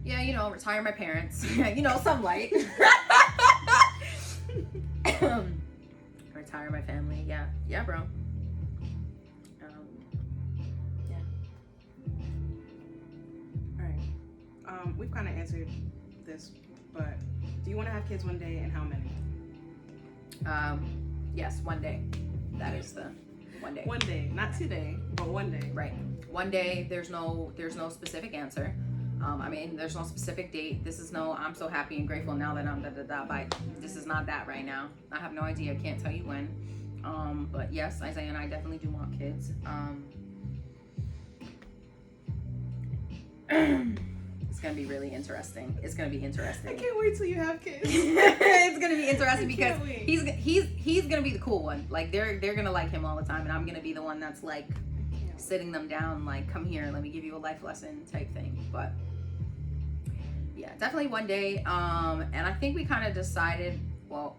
Yeah, you know, retire my parents. You know, some light. Retire my family. Yeah, bro. Yeah. All right. We've kind of answered this, but do you want to have kids one day, and how many? Yes, one day. That is the one day. One day, not today, but one day. Right. One day. There's no specific answer. I mean, there's no specific date. This is no, I'm so happy and grateful now that I'm by. This is not that right now. I have no idea. I can't tell you when. But yes, Isaiah and I definitely do want kids. It's gonna be really interesting. It's gonna be interesting. I can't wait till you have kids. It's gonna be interesting because can't wait. he's gonna be the cool one. Like they're gonna like him all the time, and I'm gonna be the one that's like sitting them down, like, come here, let me give you a life lesson type thing. But yeah, definitely one day. And I think we kind of decided. Well,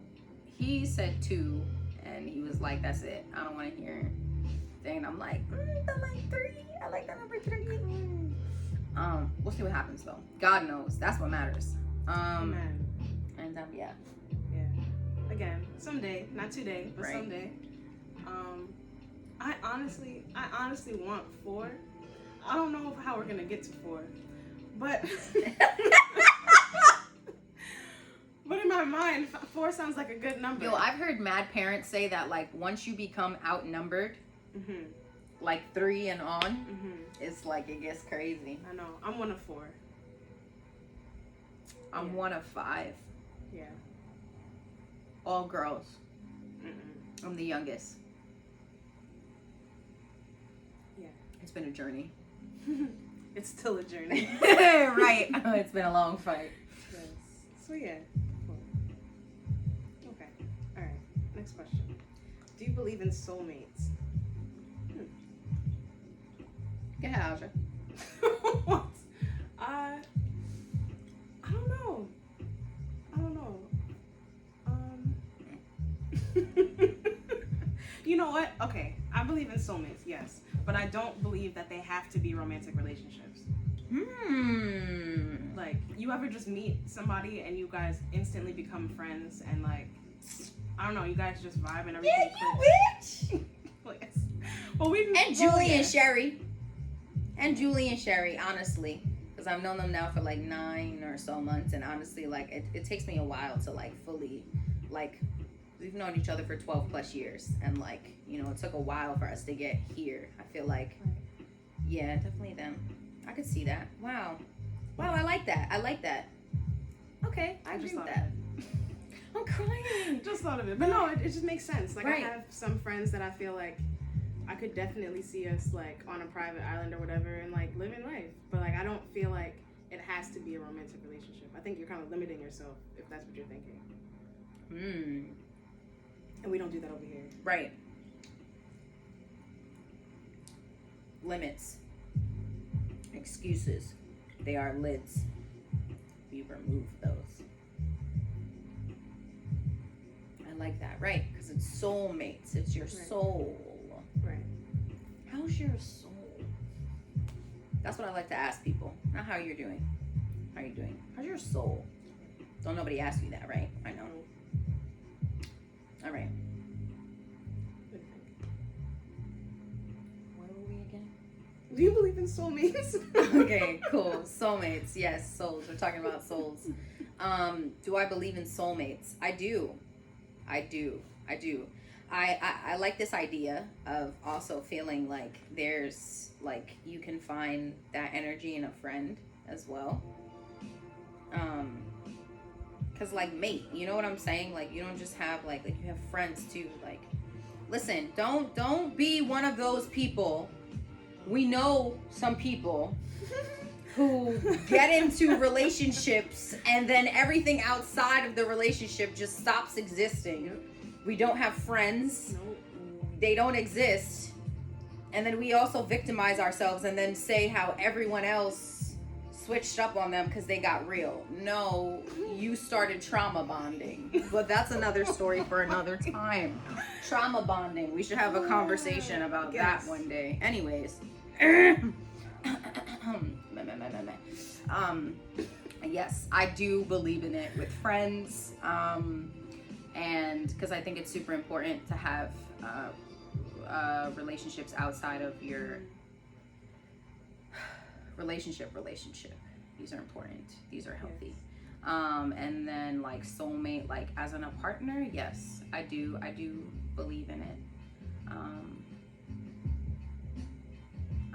he said 2, and he was like, "That's it. I don't want to hear." And I'm like, I like 3. I like that number 3. We'll see what happens though. God knows. That's what matters. Man. And Yeah. Again, someday, not today, but Right. someday. I honestly want 4. I don't know how we're gonna get to 4, but but in my mind, 4 sounds like a good number. Yo, I've heard mad parents say that like once you become outnumbered, Mhm. like 3 and on, Mhm. it's like it gets crazy. I know. I'm one of 4. I'm Yeah. one of 5. Yeah. All girls. Mm-mm. I'm the youngest. Yeah. It's been a journey. It's still a journey. Right. It's been a long fight. Yes. So yeah. Cool. Okay. All right. Next question. Do you believe in soulmates? Yeah, Aja. What? I don't know. You know what? Okay, I believe in soulmates, yes, but I don't believe that they have to be romantic relationships. Like, you ever just meet somebody and you guys instantly become friends and like, I don't know, you guys just vibe and everything. Yeah, you bitch. Clicks. Well, we And Julie and Sherry. And Julie and Sherry, honestly. Because I've known them now for like 9 or so months. And honestly, like, it takes me a while to like fully, like, we've known each other for 12 plus years. And like, you know, it took a while for us to get here. I feel like, yeah, definitely them. I could see that. Wow. Wow, I like that. Okay, I agree with that. I'm crying. Just thought of it. But no, it just makes sense. Like, Right. I have some friends that I feel like I could definitely see us like on a private island or whatever and like living life. But like, I don't feel like it has to be a romantic relationship. I think you're kind of limiting yourself if that's what you're thinking. And we don't do that over here. Right. Limits. Excuses. They are lids. We remove those. I like that, right? Because it's soulmates. It's your soul. Right. How's your soul? That's what I like to ask people. Not how you're doing. How are you doing? How's your soul? Don't nobody ask you that, right? I know. All right. Where were we again? Do you believe in soulmates? Okay, cool. Soulmates. Yes, souls. We're talking about souls. Do I believe in soulmates? I do. I like this idea of also feeling like there's like you can find that energy in a friend as well. Cause like mate, you know what I'm saying? Like you don't just have like you have friends too. Like, listen, don't be one of those people. We know some people who get into relationships and then everything outside of the relationship just stops existing. We don't have friends. Nope. They don't exist. And then we also victimize ourselves and then say how everyone else switched up on them because they got real. No, you started trauma bonding. But that's another story for another time. Trauma bonding. We should have a conversation about that one day. Anyways. Yes, I do believe in it with friends. And because I think it's super important to have relationships outside of your relationship. These are important. These are healthy. And then like soulmate, like as in a partner, yes, I do believe in it.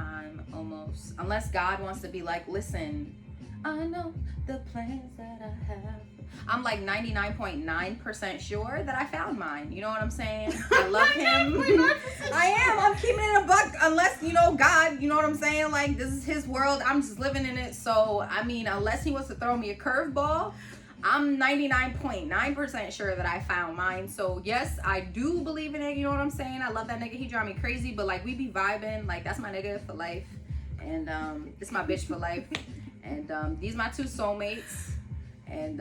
I'm almost, unless God wants to be like, listen, I know the plans that I have. I'm like 99.9% sure that I found mine. You know what I'm saying? I love him. I am. I'm keeping it a buck. Unless, you know, God, you know what I'm saying? Like, this is his world. I'm just living in it. So, I mean, unless he wants to throw me a curveball, I'm 99.9% sure that I found mine. So, yes, I do believe in it. You know what I'm saying? I love that nigga. He drive me crazy. But, like, we be vibing. Like, that's my nigga for life. And this my bitch for life. And these my two soulmates. And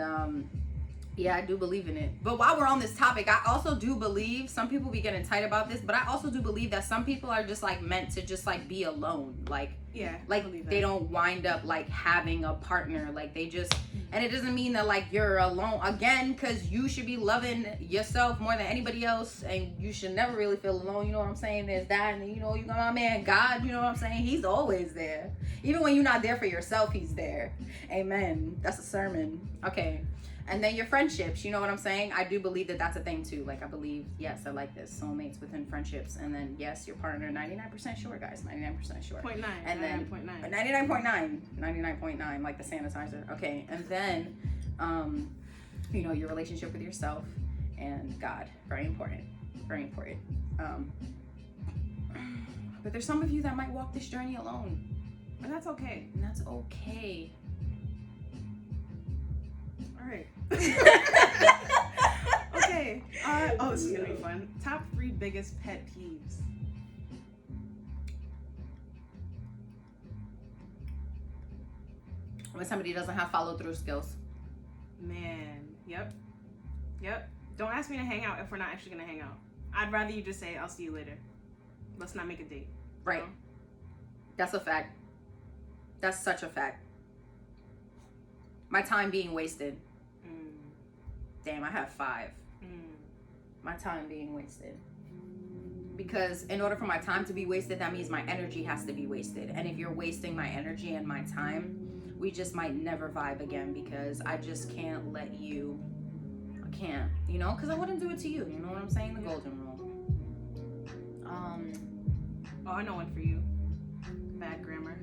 yeah, I do believe in it. But while we're on this topic, I also do believe, some people be getting tight about this, but I also do believe that some people are just like meant to just like be alone. Like, yeah, like they don't wind up like having a partner. Like they just, and it doesn't mean that like you're alone again, because you should be loving yourself more than anybody else, and you should never really feel alone. You know what I'm saying? There's that, and you know, you got my man God. You know what I'm saying? He's always there. Even when you're not there for yourself, he's there. Amen. That's a sermon. Okay. And then your friendships, you know what I'm saying? I do believe that that's a thing too. Like I believe, yes, I like this. Soulmates within friendships. And then yes, your partner, 99% sure, guys. 99% sure. 0.9. And then 99.9, like the sanitizer. Okay. And then you know, your relationship with yourself and God. Very important. Very important. But there's some of you that might walk this journey alone. And that's okay. And that's okay. All right. Okay. Oh, this is gonna be fun. Top 3 biggest pet peeves. when somebody doesn't have follow through skills. Man, yep. Don't ask me to hang out if we're not actually gonna hang out. I'd rather you just say, I'll see you later. Let's not make a date. Right. You know? That's a fact. That's such a fact. My time being wasted. Damn, I have 5. My time being wasted. Because in order for my time to be wasted, that means my energy has to be wasted. And if you're wasting my energy and my time, we just might never vibe again, because I just can't let you. I can't, you know, because I wouldn't do it to you. You know what I'm saying? The golden rule. Oh, I know one for you. Bad grammar.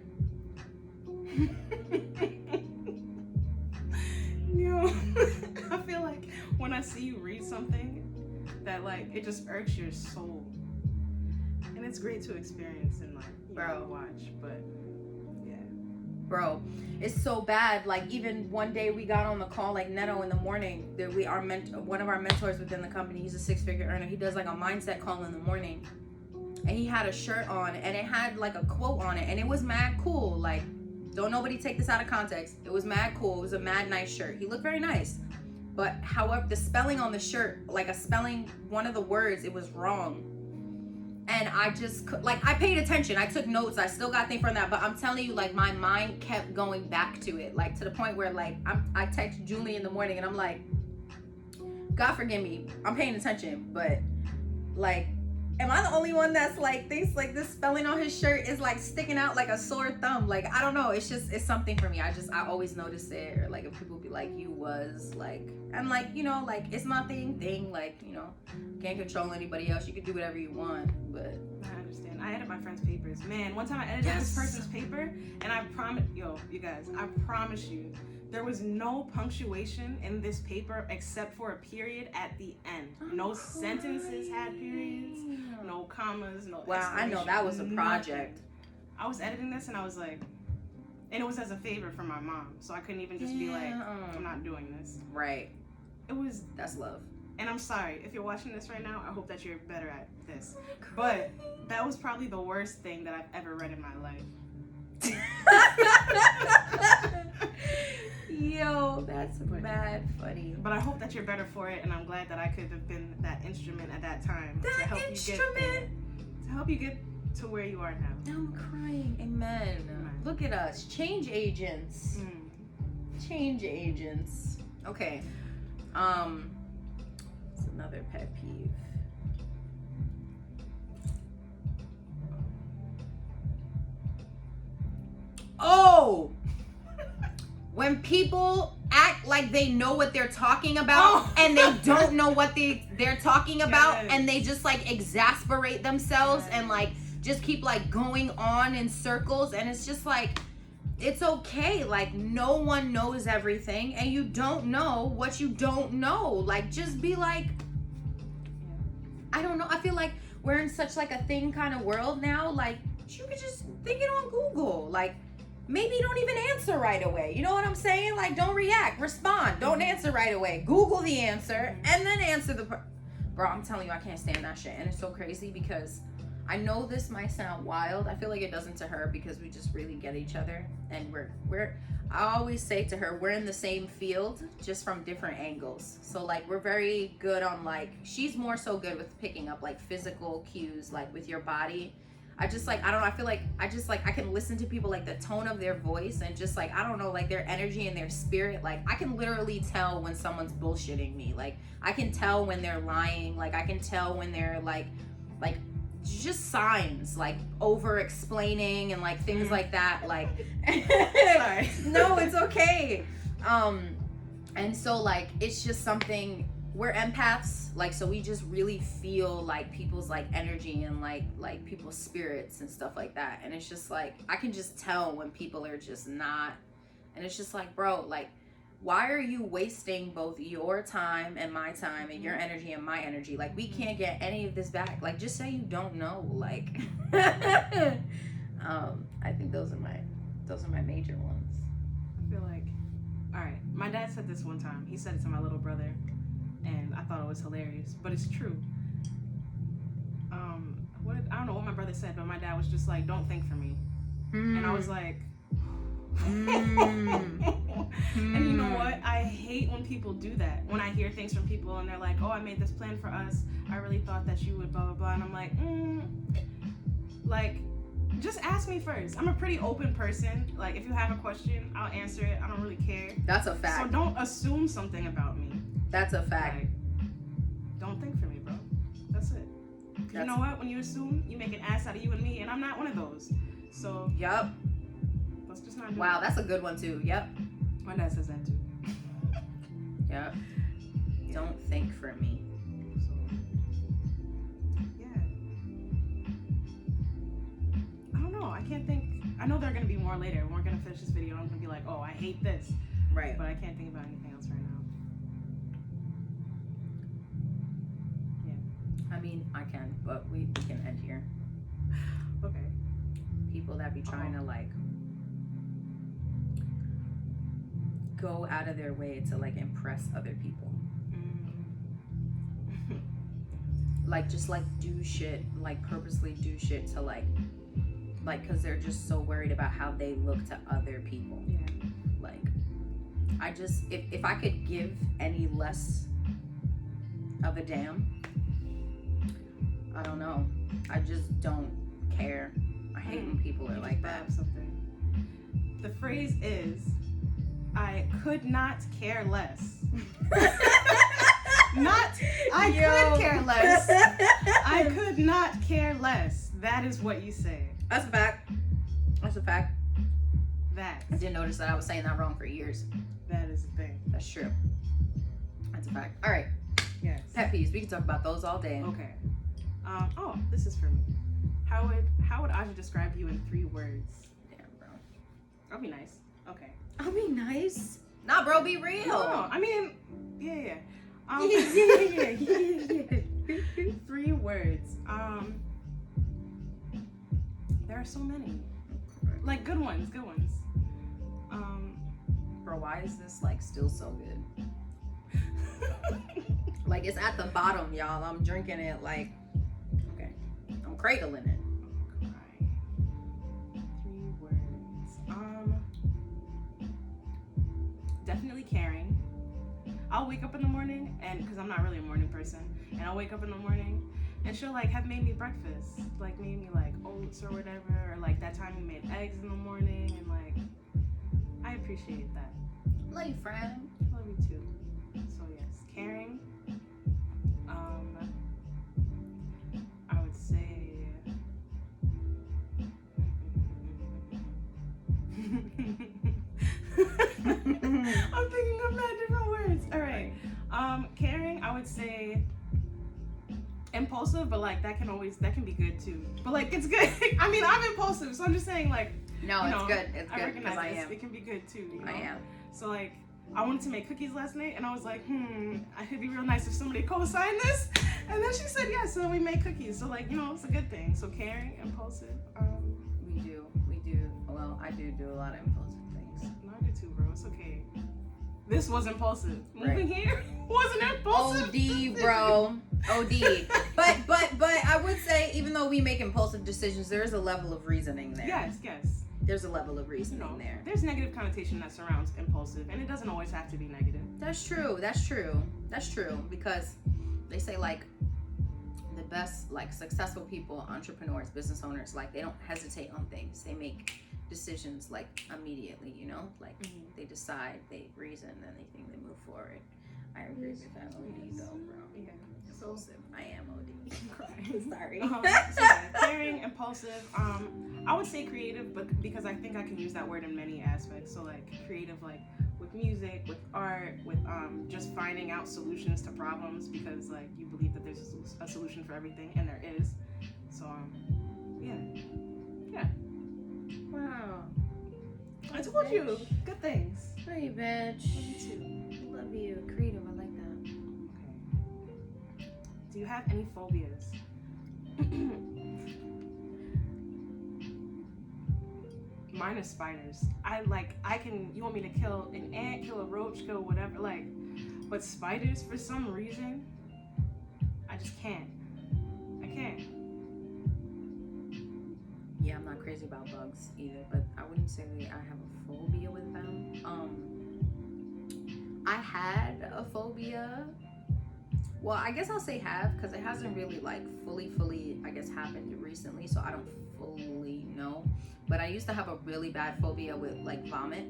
Yo, I feel like when I see you read something that like it just irks your soul, and it's great to experience and like watch, but yeah, bro, it's so bad. Like even one day we got on the call, like Neto in the morning. That one of our mentors within the company. He's a 6-figure earner. He does like a mindset call in the morning, and he had a shirt on, and it had like a quote on it, and it was mad cool. Like, don't nobody take this out of context. It was mad cool. It was a mad nice shirt. He looked very nice. But however, the spelling on the shirt, like one of the words, it was wrong. And I just, like, I paid attention. I took notes. I still got things from that. But I'm telling you, like, my mind kept going back to it. Like, to the point where, like, I text Julie in the morning and I'm like, God forgive me. I'm paying attention. But, like, am I the only one that's like thinks like this spelling on his shirt is like sticking out like a sore thumb? Like, I don't know. It's something for me. I always notice it. Or like if people be like, you was like, I'm like, you know, like it's my thing. Like, you know, can't control anybody else. You can do whatever you want. But I understand. I edit my friend's papers. Man, one time I edited this person's paper, and I promise, you guys, I promise you, there was no punctuation in this paper except for a period at the end. No sentences had periods, no commas, no. Wow, I know that was a project. I was editing this and I was like, and it was as a favor from my mom, so I couldn't even just be like, I'm not doing this. Right. That's love. And I'm sorry, if you're watching this right now, I hope that you're better at this. But that was probably the worst thing that I've ever read in my life. Yo, that's mad funny. But I hope that you're better for it, and I'm glad that I could have been that instrument at that time to help you get to where you are now. I'm crying. Amen. Look at us, change agents. Change agents. Okay. It's another pet peeve. Oh, when people act like they know what they're talking about and they don't know what they're talking about, and they just like exasperate themselves and like just keep like going on in circles, and it's just like, it's okay. Like, no one knows everything, and you don't know what you don't know. Like, just be like, I don't know. I feel like we're in such like a thing kind of world now. Like, you could just think it on Google. Like, maybe don't even answer right away. You know what I'm saying? Like, don't react, respond. Don't answer right away. Google the answer and then answer bro, I'm telling you, I can't stand that shit. And it's so crazy because I know this might sound wild. I feel like it doesn't to her because we just really get each other. And I always say to her, we're in the same field, just from different angles. So like, we're very good on like, she's more so good with picking up like physical cues, like with your body. I just like, I don't know, I feel like I can listen to people, like the tone of their voice and just like, I don't know, like their energy and their spirit. Like, I can literally tell when someone's bullshitting me. Like, I can tell when they're lying. Like, I can tell when they're like just signs, like over explaining and like things like that. Like, sorry. No, it's okay. And so like, it's just something, we're empaths, like, so we just really feel like people's like energy and like people's spirits and stuff like that. And it's just like, I can just tell when people are just not, and it's just like, bro, like, why are you wasting both your time and my time and your energy and my energy? Like, we can't get any of this back. Like, just say you don't know. Like, I think those are my major ones. I feel like, all right, my dad said this one time. He said it to my little brother, and I thought it was hilarious, but it's true. I don't know what my brother said, but my dad was just like, "Don't think for me," and I was like, And you know what? I hate when people do that. When I hear things from people and they're like, "Oh, I made this plan for us. I really thought that you would blah blah blah," and I'm like, like, just ask me first. I'm a pretty open person. Like, if you have a question, I'll answer it. I don't really care. That's a fact. So don't assume something about me. That's a fact. Like, don't think for me, bro. That's it. You know what? When you assume, you make an ass out of you and me, and I'm not one of those. So. Yup. Let's just not do Wow, it. that's a good one too. Yep. My dad says that too. Yep. Don't think for me. So, yeah. I don't know. I can't think. I know there are going to be more later. We're going to finish this video. I'm going to be like, oh, I hate this. Right. But I can't think about anything else right now. I mean, I can, but we can end here. Okay. People that be trying to like go out of their way to like impress other people. Like just like do shit, like purposely do shit to like because they're just so worried about how they look to other people. Yeah. Like I just if I could give any less of a damn, I don't know. I just don't care. I hate when people are like that. Something. The phrase is, I could not care less. I could care less. I could not care less. That is what you say. That's a fact. That's a fact. That. I didn't notice that I was saying that wrong for years. That is the thing. That's true. That's a fact. All right. Yes. Pet peeves. We can talk about those all day. Okay. Oh, this is for me. How would Aja describe you in 3 words? Damn, bro. I'll be nice. Okay. I'll be nice. Nah, bro, be real. No, I mean, yeah. Yeah. 3 words. There are so many. Like good ones. Bro, why is this like still so good? Like it's at the bottom, y'all. I'm drinking it like, okay. I'm cradling it. 3 words. Definitely caring. I'll wake up in the morning and because I'm not really a morning person, and I'll wake up in the morning and she'll like have made me breakfast, like made me like oats or whatever, or like that time we made eggs in the morning, and like I appreciate that. Love you, friend. Love you too. So yes, caring. I would say I'm thinking of mad different words. All right. Caring, I would say impulsive, but like that can be good too. But like it's good. I mean, I'm impulsive, so I'm just saying like No, it's good. It's good because I am. It can be good too. You know? I am. So like I wanted to make cookies last night, and I was like, it'd be real nice if somebody co-signed this. And then she said yes, so we made cookies. So like, you know, it's a good thing. So caring, impulsive. We do. Well, I do a lot of impulsive things. No, I do too, bro. It's okay. This was impulsive. Right. Moving here wasn't impulsive. OD, bro. OD. But I would say, even though we make impulsive decisions, there is a level of reasoning there. Yes. There's a level of reasoning there. There's negative connotation that surrounds impulsive, and it doesn't always have to be negative. That's true. Because they say like the best, like successful people, entrepreneurs, business owners, like they don't hesitate on things. They make decisions like immediately, you know, like they decide, they reason, then they think they move forward. I agree with that. OD though, bro. Yeah. Impulsive. I am OD. Sorry. So yeah, caring, impulsive. I would say creative, but because I think I can use that word in many aspects. So like creative, like with music, with art, with just finding out solutions to problems, because like you believe that there's a solution for everything, and there is. So yeah. Wow. I told you good things. Hey, bitch. Love you too. I love you. Creative. I like that. Okay. Do you have any phobias? Mine is spiders. You want me to kill an ant, kill a roach, kill whatever, like, but spiders, for some reason, I just can't. I can't. Yeah, I'm not crazy about bugs either, but I wouldn't say I have a phobia with them. I had a phobia. Well, I guess I'll say have, because it hasn't really like fully, I guess, happened recently, so I don't fully know. But I used to have a really bad phobia with like vomit.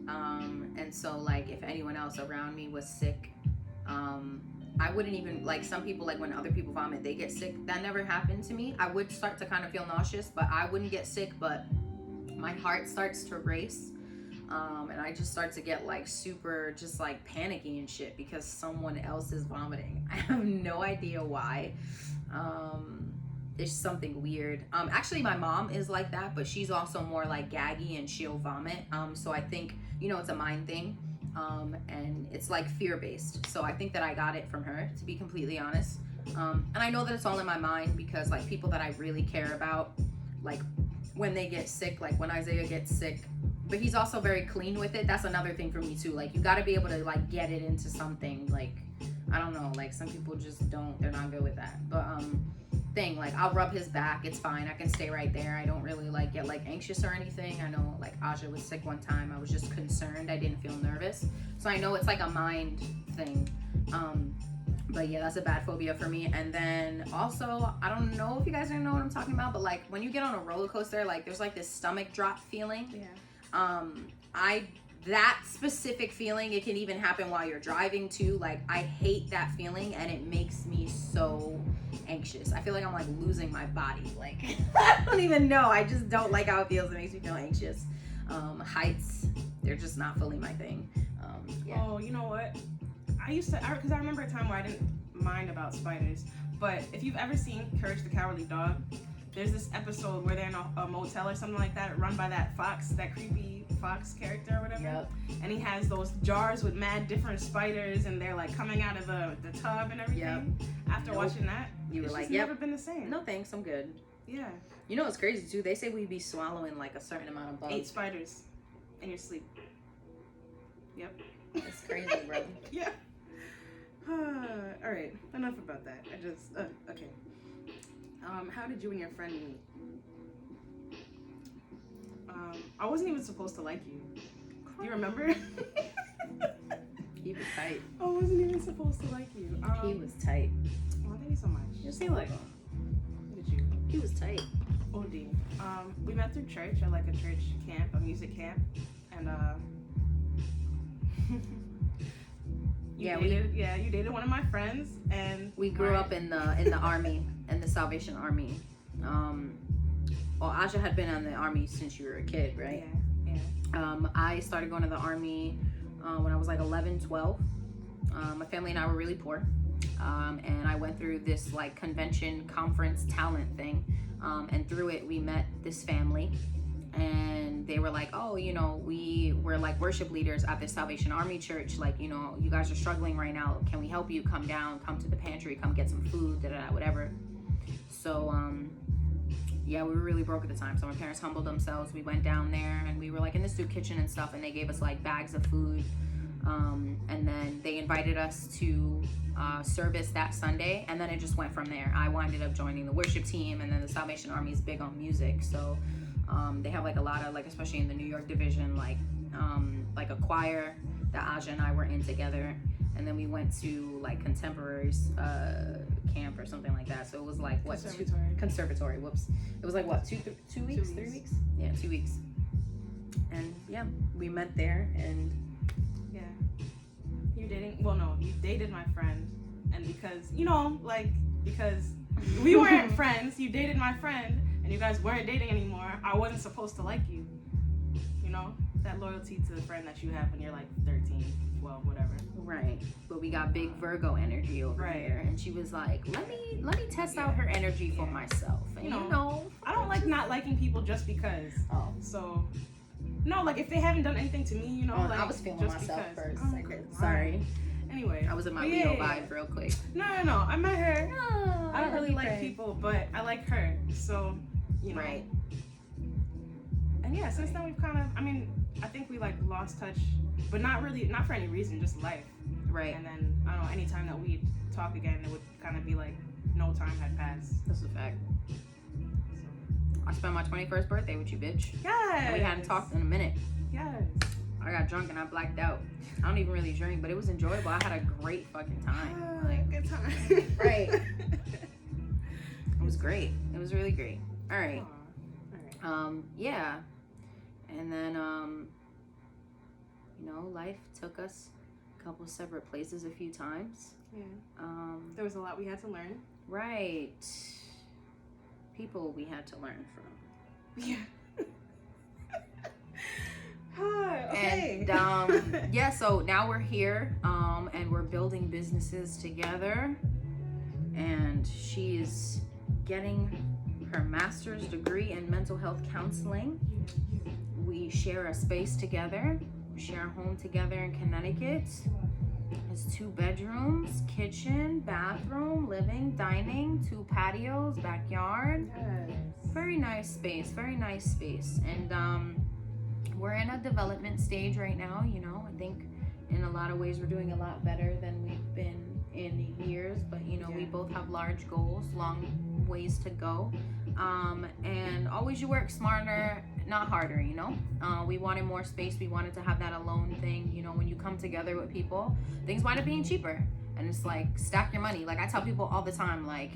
And so like if anyone else around me was sick, I wouldn't even, like, some people, like when other people vomit, they get sick. That never happened to me. I would start to kind of feel nauseous, but I wouldn't get sick, but my heart starts to race. And I just start to get like super just like panicky and shit because someone else is vomiting. I have no idea why. It's something weird. Actually my mom is like that, but she's also more like gaggy and she'll vomit. So I think, you know, it's a mind thing. And it's like fear-based. So I think that I got it from her, to be completely honest. And I know that it's all in my mind because like people that I really care about, like when they get sick, like when Isaiah gets sick, but he's also very clean with it. That's another thing for me too. Like you got to be able to like get it into something. Like I don't know, like some people just don't, they're not good with that. But thing, like I'll rub his back, it's fine, I can stay right there. I don't really like get like anxious or anything. I know like Aja was sick one time, I was just concerned, I didn't feel nervous. So I know it's like a mind thing. But yeah, that's a bad phobia for me. And then also, I don't know if you guys know what I'm talking about, but like when you get on a roller coaster, like there's like this stomach drop feeling. Yeah. That specific feeling, it can even happen while you're driving too. Like I hate that feeling and it makes me so anxious. I feel like I'm like losing my body. Like I don't even know. I just don't like how it feels. It makes me feel anxious. Heights, they're just not fully my thing. Yeah. Oh, you know what? Because I remember a time where I didn't mind about spiders. But if you've ever seen Courage the Cowardly Dog, there's this episode where they're in a motel or something like that, run by that fox, that creepy fox character or whatever. Yep. And he has those jars with mad different spiders, and they're like coming out of the tub and everything. Yep. After watching that, you were it's like, just yep, never been the same. No thanks, I'm good. Yeah. You know what's crazy too? They say we be swallowing like a certain amount of bugs. 8 spiders in your sleep. Yep. It's crazy, bro. Yeah. All right. Enough about that. Okay. How did you and your friend meet? I wasn't even supposed to like you. Do you remember? He was tight. I wasn't even supposed to like you. He was tight. Oh, thank you so much. You're so welcome. Look at you. He was tight. OD. We met through church at like a church camp, a music camp, and you dated one of my friends, and we grew up in the army, in the Salvation Army. Well, Aja had been in the army since you were a kid, right? Yeah. I started going to the army when I was like 11, 12. My family and I were really poor, and I went through this like convention conference talent thing, and through it we met this family. And they were like, oh, you know, we were like worship leaders at the Salvation Army Church. Like, you know, you guys are struggling right now. Can we help you? Come down, come to the pantry, come get some food, whatever. So, yeah, we were really broke at the time. So my parents humbled themselves. We went down there and we were like in the soup kitchen and stuff. And they gave us like bags of food. And then they invited us to service that Sunday. And then it just went from there. I winded up joining the worship team. And then the Salvation Army is big on music. So they have like a lot of like, especially in the New York division, like a choir that Aja and I were in together. And then we went to like contemporaries camp or something like that. So it was like what? Conservatory. Whoops. It was like what? 2 weeks? 3 weeks? Yeah, 2 weeks. And yeah, we met there and yeah. You dated my friend, and because we weren't friends, you dated my friend, and you guys weren't dating anymore. I wasn't supposed to like you. You know, that loyalty to the friend that you have when you're like 13, 12, whatever. Right. But we got big Virgo energy over here, and she was like, let me test out her energy for myself. And you know, I don't like not liking people just because. Oh. So no, like if they haven't done anything to me, you know, like I was feeling just myself because. first. Oh, I did. Sorry. Anyway, I was in my Leo vibe real quick. No. I met her. Oh, I don't really like people, but I like her. So, you know. Right. And yeah, since then we've I think we like lost touch, but not for any reason, just life. Right. And then I don't know, anytime that we'd talk again, it would kind of be like no time had passed. That's a fact. So. I spent my 21st birthday with you, bitch. Yes. And we hadn't talked in a minute. Yes. I got drunk and I blacked out. I don't even really drink, but it was enjoyable. I had a great fucking time. Like, Good time. Right. It was great. It was really great. All right. Aw. All right. Yeah. And then, you know, life took us a couple separate places a few times. Yeah. There was a lot we had to learn. Right. People we had to learn from. Yeah. Okay. And yeah, so now we're here, and we're building businesses together. And she is getting her master's degree in mental health counseling. We share a space together. We share a home together in Connecticut. It's 2 bedrooms, kitchen, bathroom, living, dining, 2 patios, backyard. Yes. Very nice space, very nice space. And we're in a development stage right now, you know. I think in a lot of ways we're doing a lot better than we've been in years, but you know, we both have large goals, long ways to go. And always you work smarter, not harder, you know. We wanted more space, we wanted to have that alone thing, you know. When you come together with people, things wind up being cheaper, and it's like, stack your money. Like I tell people all the time, like,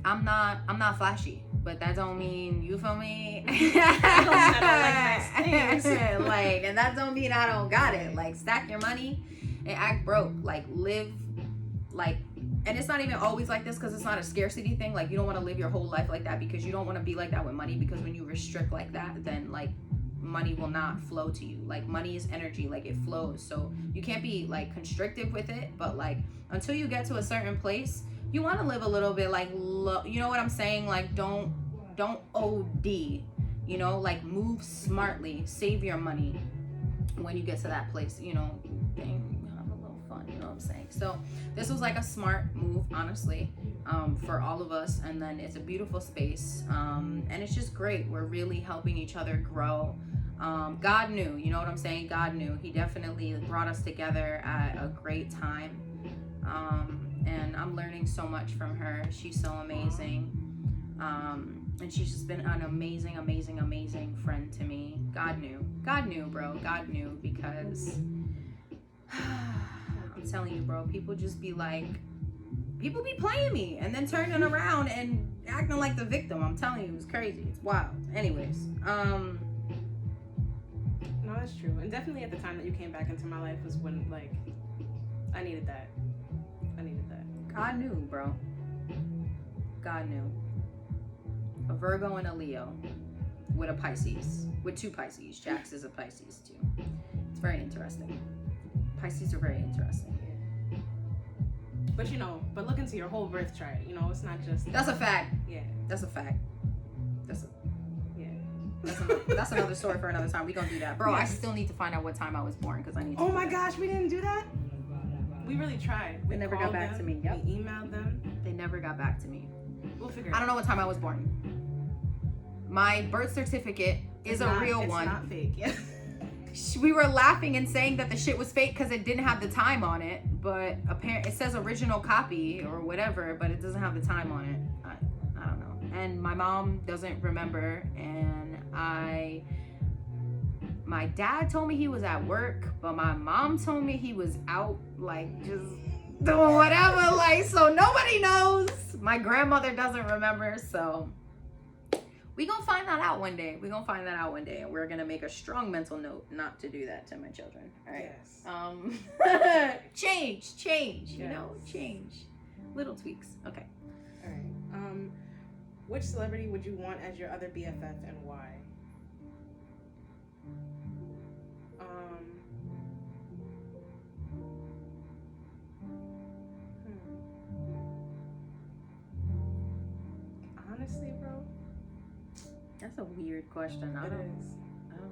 I'm not flashy, but that don't mean, you feel me? I don't like nice things. Like, and that don't mean I don't got it. Like, stack your money and act broke. Like, live like, and it's not even always like this, because it's not a scarcity thing. Like, you don't want to live your whole life like that, because you don't want to be like that with money, because when you restrict like that, then like money will not flow to you. Like, money is energy, like it flows. So you can't be like constrictive with it, but like until you get to a certain place, you want to live a little bit like you know what I'm saying? Like, don't OD, you know, like move smartly, save your money when you get to that place, you know, have a little fun, you know what I'm saying? So this was like a smart move, honestly, for all of us. And then it's a beautiful space, and it's just great. We're really helping each other grow. God knew, you know what I'm saying? God knew. He definitely brought us together at a great time. And I'm learning so much from her. She's so amazing. And she's just been an amazing, amazing, amazing friend to me. God knew, bro. God knew, because I'm telling you, bro, people just be like, people be playing me and then turning around and acting like the victim. I'm telling you, it's crazy. It's wild. Anyways, no, that's true. And definitely at the time that you came back into my life was when, like, I needed that. God knew, bro. God knew. A Virgo and a Leo with a Pisces, with 2 Pisces. Jax is a Pisces too. It's very interesting. Pisces are very interesting. But you know, look into your whole birth chart. You know, it's not just. That's a fact. Yeah. That's a fact. Yeah. That's another story for another time. We gonna do that, bro. Yes. I still need to find out what time I was born, because I need to. Oh my gosh, we didn't do that. We really tried. They never got back to me. Yep. We emailed them. They never got back to me. We'll figure it out. I don't know what time I was born. My birth certificate is a real one. It's not fake. Yeah. We were laughing and saying that the shit was fake because it didn't have the time on it, but apparently it says original copy or whatever, but it doesn't have the time on it. I don't know. And my mom doesn't remember, and my dad told me he was at work, but my mom told me he was out, like, just doing whatever, like, so nobody knows. My grandmother doesn't remember, so we gonna find that out one day. And we're gonna make a strong mental note not to do that to my children. All right. Yes. Change. You Yes. know, change. Little tweaks. Okay. All right. Which celebrity would you want as your other BFF and why? Honestly, bro. That's a weird question. I It don't is.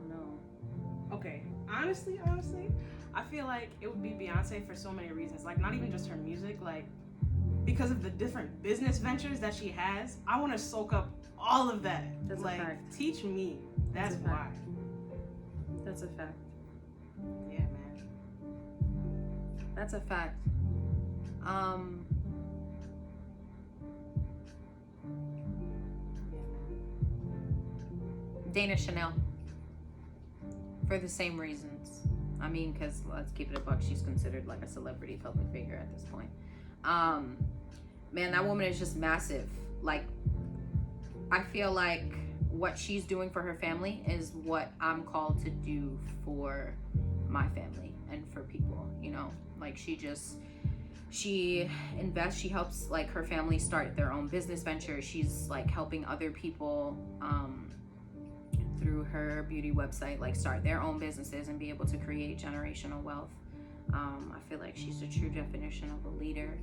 know. Okay. Honestly, I feel like it would be Beyonce for so many reasons. Like, not even just her music, like, because of the different business ventures that she has. I want to soak up all of that. That's a like, fact. teach me. That's That's a why. fact. That's a fact. Yeah, man. That's a fact. Dana Chanel. For the same reasons. I mean, because let's keep it a buck, she's considered like a celebrity public figure at this point. Man, that woman is just massive. Like, I feel like what she's doing for her family is what I'm called to do for my family and for people, you know? Like, she invests, she helps like her family start their own business venture. She's like helping other people through her beauty website like start their own businesses and be able to create generational wealth. I feel like she's the true definition of a leader,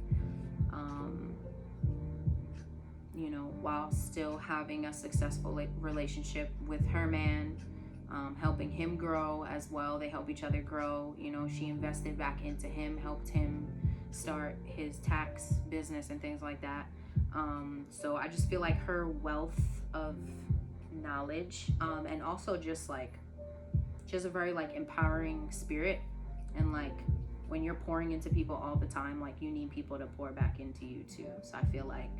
you know, while still having a successful relationship with her man, helping him grow as well. They help each other grow. You know, she invested back into him, helped him start his tax business and things like that. So I just feel like her wealth of knowledge, and also just like, she has a very like empowering spirit, and like when you're pouring into people all the time, like you need people to pour back into you too. So I feel like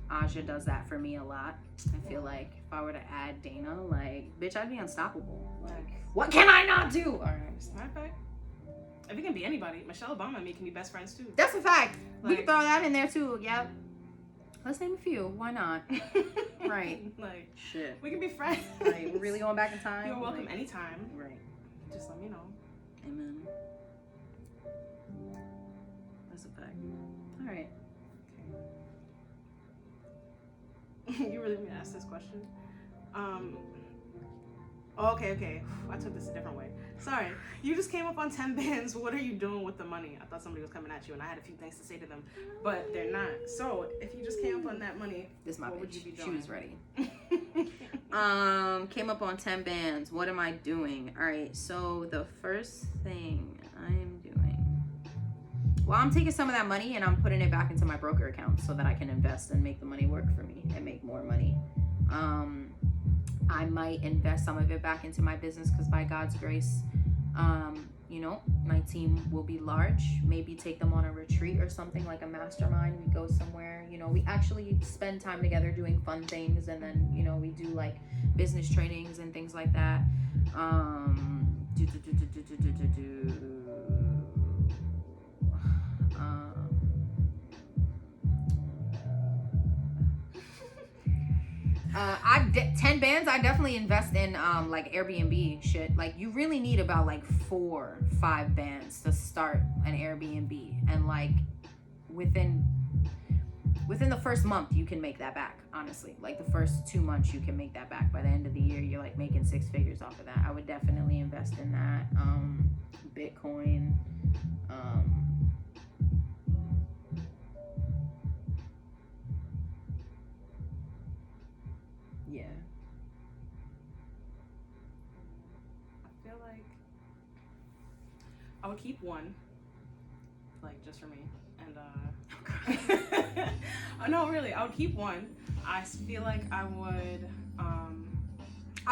Aja does that for me a lot. I feel like if I were to add Dana, like, bitch, I'd be unstoppable. Like, what can I not do? All right. Matter of fact, if it can be anybody, Michelle Obama and me can be best friends too. That's a fact. Like, we can throw that in there too. Yep. Let's name a few. Why not? Right. Like, shit. We can be friends. Like, we're really going back in time. You're welcome like, anytime. Right. Just let me know. Amen. That's a fact. All right. You really want me to ask this question? Okay. I took this a different way. Sorry. You just came up on 10 bands. What are you doing with the money? I thought somebody was coming at you and I had a few things to say to them, but they're not. So if you just came up on that money, what would you be doing? She was ready. Came up on 10 bands. What am I doing? All right. So the first thing I'm doing, well, I'm taking some of that money and I'm putting it back into my broker account so that I can invest and make the money work for me and make more money. I might invest some of it back into my business because by God's grace, you know, my team will be large. Maybe take them on a retreat or something, like a mastermind. We go somewhere, you know, we actually spend time together doing fun things, and then, you know, we do like business trainings and things like that. I 10 bands. I definitely invest in like Airbnb shit. Like, you really need about like 4-5 bands to start an Airbnb, and like within the first month you can make that back. Honestly, like the first 2 months you can make that back. By the end of the year, you're like making 6 figures off of that. I would definitely invest in that. Bitcoin. Yeah. I feel like I would keep one, like just for me, and no, really, I would keep one. I feel like I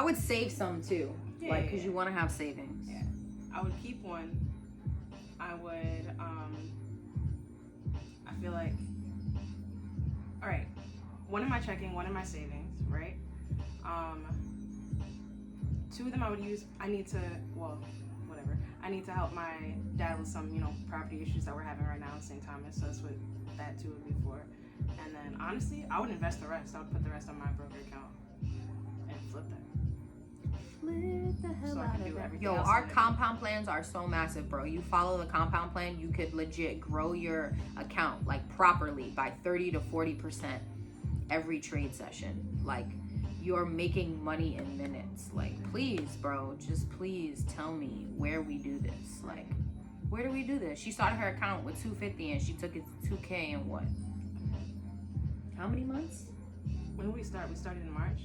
would save some too, yeah, like, because you want to have savings. Yeah, I would keep one. I would I feel like, all right, one in my checking, one in my savings, right? 2 of them I would use. I need to help my dad with some, you know, property issues that we're having right now in St. Thomas. So that's what that 2 would be for. And then honestly, I would invest the rest. I would put the rest on my broker account and flip that. Flip the hell So I out can of do that. everything Yo, else our on it. compound plans are so massive, bro. You follow the compound plan, you could legit grow your account like properly by 30 to 40% every trade session. Like, you're making money in minutes. Like, please, bro, just please tell me where we do this. Like, where do we do this? She started her account with $250 and she took it to $2K in what? How many months? When did we start? We started in March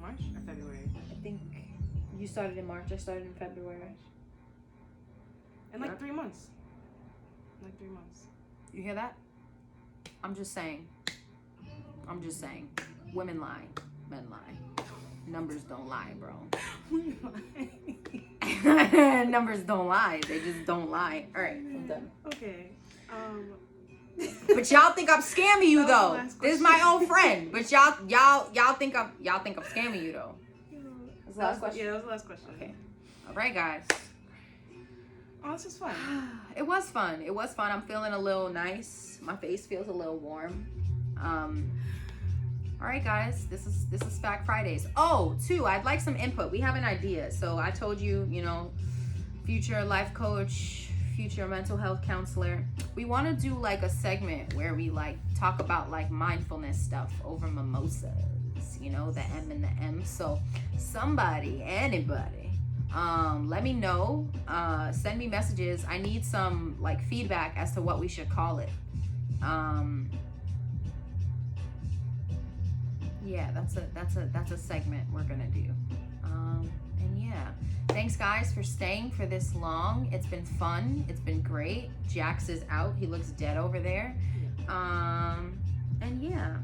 or February? I think you started in March. I started in February. In like 3 months. Like 3 months. You hear that? I'm just saying. Women lie. Men lie. Numbers don't lie, bro. Numbers don't lie. They just don't lie. All right, I'm done. Okay. But y'all think I'm scamming you That was the though. last This is question. my old friend. But y'all think I'm scamming you though. the last question? Yeah, that was the last question. Okay. All right, guys. Oh, this is fun. It was fun. It was fun. I'm feeling a little nice. My face feels a little warm. All right, guys. This is Fact Fridays. Oh, too, I'd like some input. We have an idea. So I told you, you know, future life coach, future mental health counselor. We want to do like a segment where we like talk about like mindfulness stuff over mimosas. You know, the M and the M. So somebody, anybody, let me know. Send me messages. I need some like feedback as to what we should call it. Yeah, that's a segment we're gonna do. And yeah, thanks guys for staying for this long. It's been fun. It's been great. Jax is out. He looks dead over there. And yeah,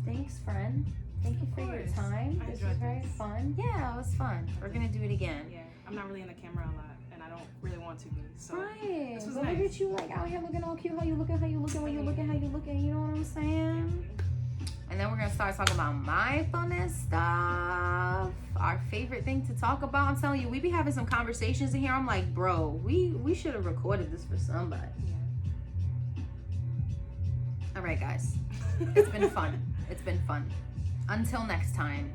thanks, friend. Thank you for your time. This was very fun. Yeah, it was fun. We're gonna do it again. Yeah, I'm not really in the camera a lot, and I don't really want to be. So Right. this was But nice. look at you like out here looking all cute. How you looking when you looking. You know what I'm saying? And then we're gonna start talking about mindfulness stuff. Our favorite thing to talk about. I'm telling you, we be having some conversations in here. I'm like, bro, we should have recorded this for somebody. Yeah. All right, guys. It's been fun. It's been fun. Until next time.